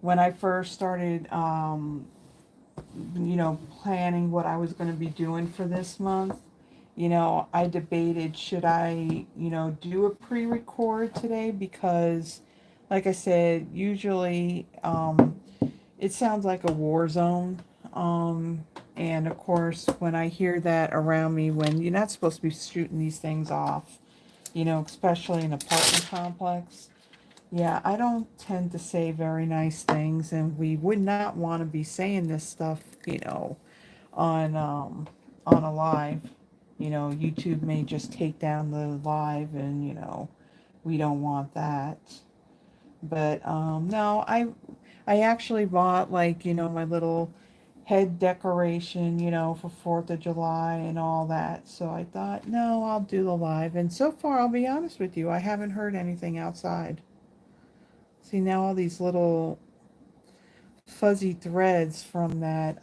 when I first started, planning what I was going to be doing for this month, I debated, should I, do a pre-record today, because, like I said, usually, it sounds like a war zone. And of course, when I hear that around me, when you're not supposed to be shooting these things off, especially in an apartment complex, yeah, I don't tend to say very nice things, and we would not want to be saying this stuff, on a live. YouTube may just take down the live, and we don't want that. But no, I actually bought, like, my little head decoration, for 4th of July and all that. So I thought, no, I'll do the live. And so far, I'll be honest with you, I haven't heard anything outside. See, now all these little fuzzy threads from that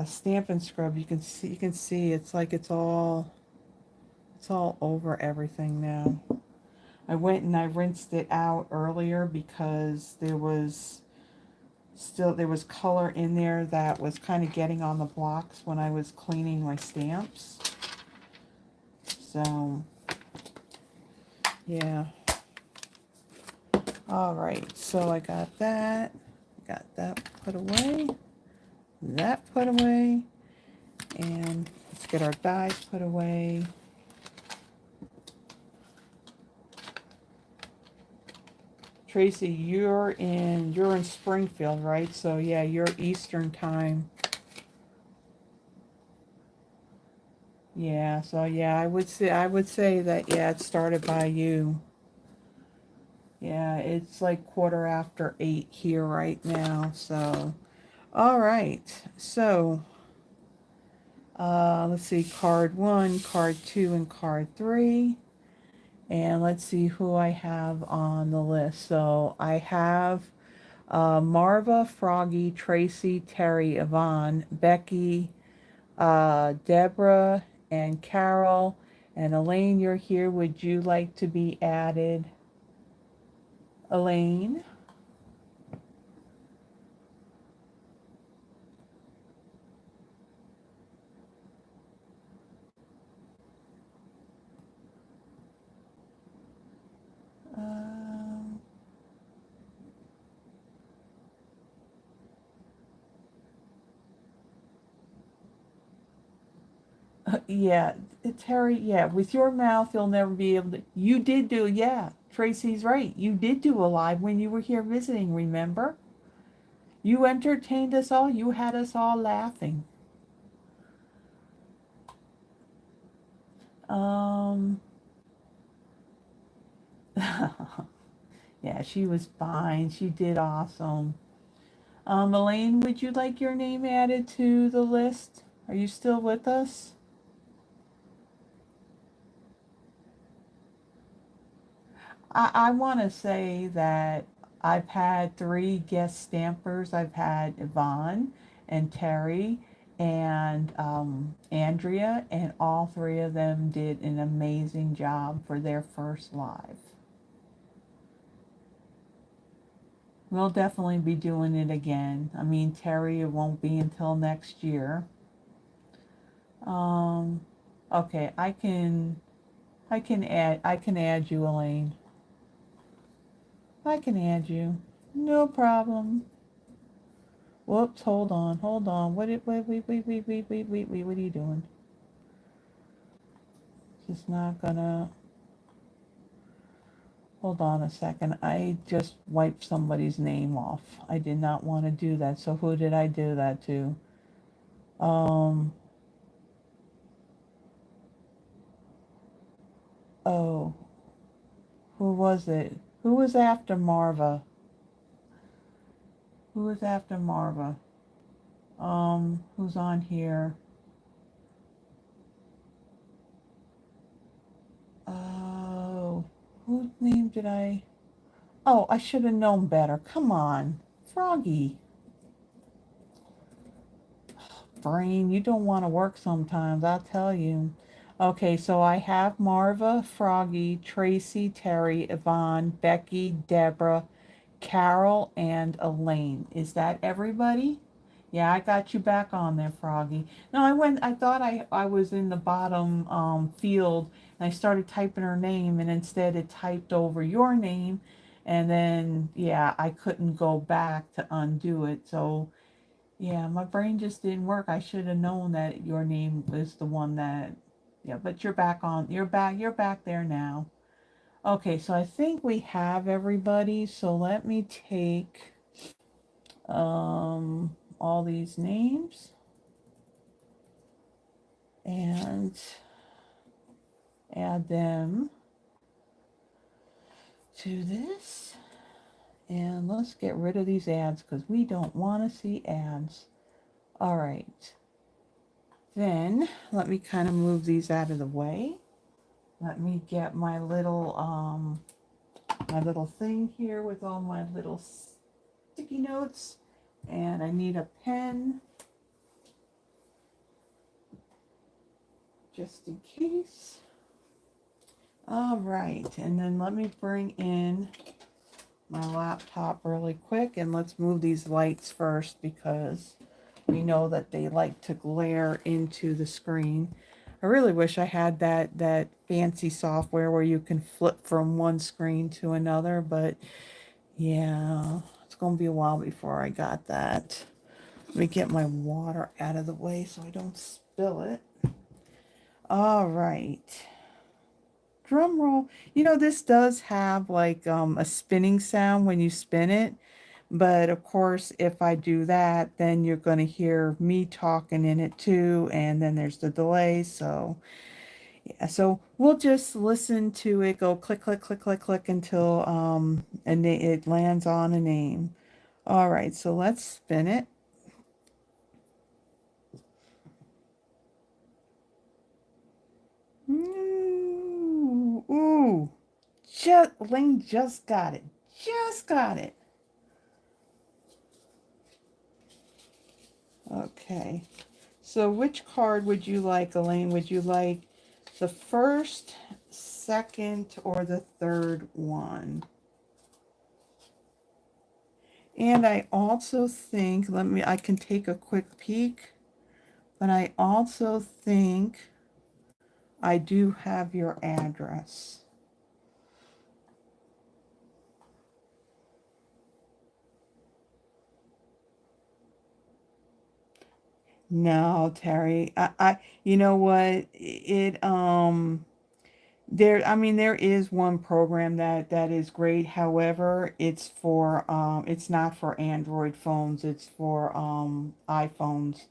Stampin' Scrub, you can see it's like it's all over everything now. I went and I rinsed it out earlier because there was color in there that was kind of getting on the blocks when I was cleaning my stamps. So yeah. All right, so I got that put away, that put away, and let's get our dies put away. Tracy, you're in Springfield, right? So yeah, you're Eastern time. Yeah, so yeah, I would say that yeah, it started by you. Yeah, it's like 8:15 here right now. So all right. So let's see, card 1, card 2, and card 3. And let's see who I have on the list. So I have Marva, Froggy, Tracy, Terry, Yvonne, Becky, Deborah, and Carol. And Elaine, you're here. Would you like to be added? Elaine? Um, yeah, Terry, yeah, with your mouth, you'll never be able to. You did do, yeah, Tracy's right. You did do a live when you were here visiting, remember? You entertained us all. You had us all laughing. Um, yeah, she was fine. She did awesome. Elaine, would you like your name added to the list? Are you still with us? I want to say that I've had 3 guest stampers. I've had Yvonne and Terry and Andrea, and all 3 of them did an amazing job for their first live. We'll definitely be doing it again. I mean, Terry, it won't be until next year. Um, okay, I can add you, Elaine. I can add you. No problem. Whoops, hold on, hold on. What are you doing? It's not gonna. Hold on a second. I just wiped somebody's name off. I did not want to do that. So who did I do that to? Um, oh, who was it? Who was after Marva? Who was after Marva? Who's on here? Oh, whose name did I? Oh, I should have known better. Come on, Froggy. Brain, you don't want to work sometimes, I'll tell you. Okay, so I have Marva, Froggy, Tracy, Terry, Yvonne, Becky, Deborah, Carol, and Elaine. Is that everybody? Yeah, I got you back on there, Froggy. No, I thought I was in the bottom field, and I started typing her name, and instead it typed over your name, and then, yeah, I couldn't go back to undo it, so yeah, my brain just didn't work. I should have known that your name was the one that, yeah, but you're back on, you're back there now. Okay, so I think we have everybody. So let me take all these names and add them to this. And let's get rid of these ads because we don't want to see ads. All right. Then let me kind of move these out of the way. Let me get my little my little thing here with all my little sticky notes. And I need a pen just in case. All right, and then let me bring in my laptop really quick, and let's move these lights first because we know that they like to glare into the screen. I really wish I had that fancy software where you can flip from one screen to another, but yeah, it's going to be a while before I got that. Let me get my water out of the way so I don't spill it. All right. Drum roll. You know, this does have like a spinning sound when you spin it. But of course, if I do that, then you're going to hear me talking in it too. And then there's the delay. So, yeah. So we'll just listen to it go click, click, click, click, click until it lands on a name. All right. So let's spin it. Ooh, ooh. Lane just got it. Just got it. Okay. So which card would you like, Elaine? Would you like the first, second, or the third one? And I also think, I can take a quick peek, but I also think I do have your address. No, Terry, you know what? There is one program that is great. However, it's not for Android phones. It's for iPhones.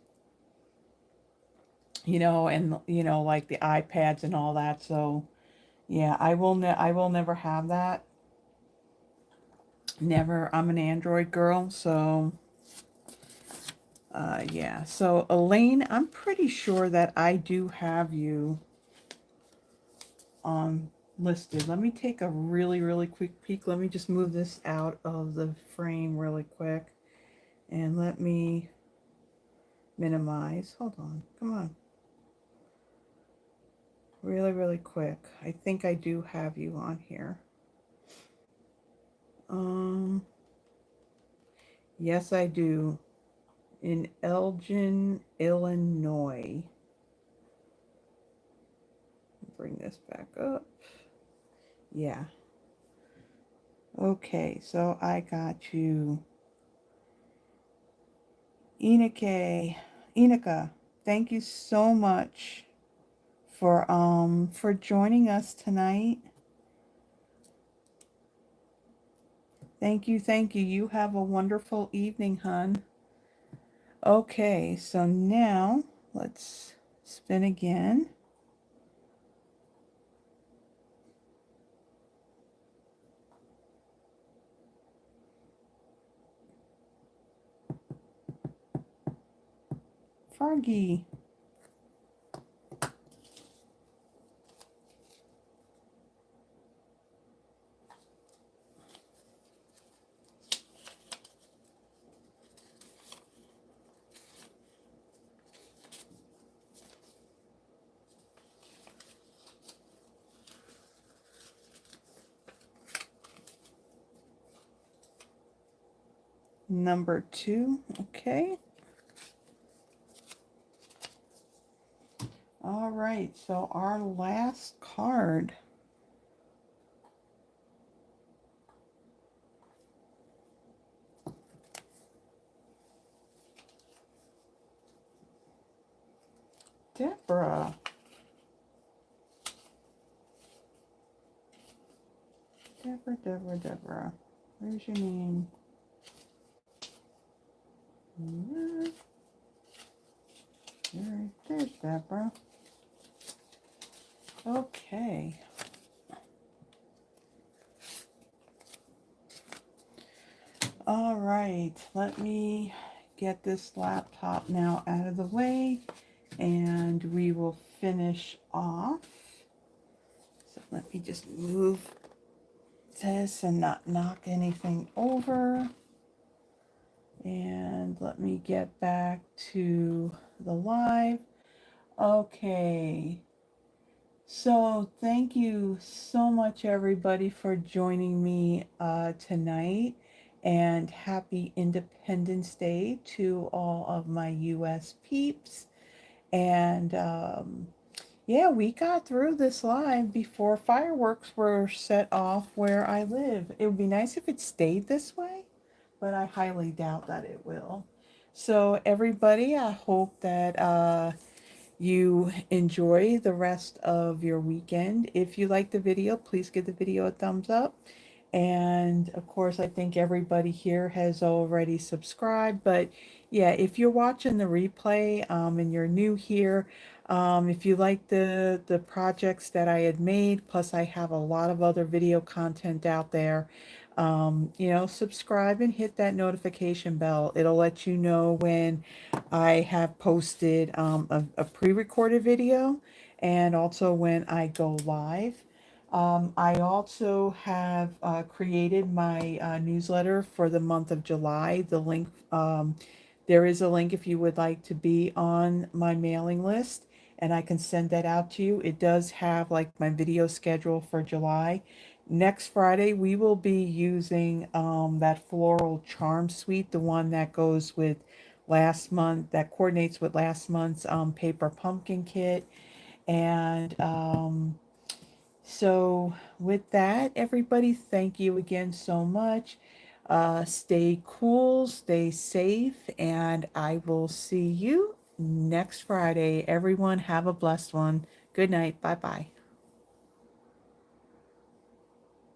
And like the iPads and all that. So, yeah, I will never have that. Never. I'm an Android girl, so yeah. So, Elaine, I'm pretty sure that I do have you listed. Let me take a really, really quick peek. Let me just move this out of the frame really quick. And let me minimize. Hold on. Come on. Really, really quick. I think I do have you on here. Yes, I do. In Elgin, Illinois. Bring this back up. Yeah. Okay, so I got you. Inika, thank you so much for joining us tonight. Thank you, thank you. You have a wonderful evening, hon. Okay, so now let's spin again. Fergie. Number 2, okay. All right, so our last card. Deborah. Deborah. Where's your name? There's Deborah. Okay. All right, let me get this laptop now out of the way and we will finish off. So let me just move this and not knock anything over. And let me get back to the live. Okay. So thank you so much, everybody, for joining me tonight. And happy Independence Day to all of my U.S. peeps. And yeah, we got through this live before fireworks were set off where I live. It would be nice if it stayed this way, but I highly doubt that it will. So everybody, I hope that you enjoy the rest of your weekend. If you like the video, please give the video a thumbs up. And of course, I think everybody here has already subscribed. But yeah, if you're watching the replay and you're new here, if you like the projects that I had made, plus I have a lot of other video content out there, you know, subscribe and hit that notification bell. It'll let you know when I have posted a pre-recorded video and also when I go live. I also have created my newsletter for the month of July. The link, there is a link if you would like to be on my mailing list, and I can send that out to you. It does have like my video schedule for July. Next Friday, we will be using that floral charm suite, the one that goes with last month, that coordinates with last month's paper pumpkin kit. And so with that, everybody, thank you again so much. Stay cool, stay safe, and I will see you next Friday. Everyone have a blessed one. Good night. Bye-bye.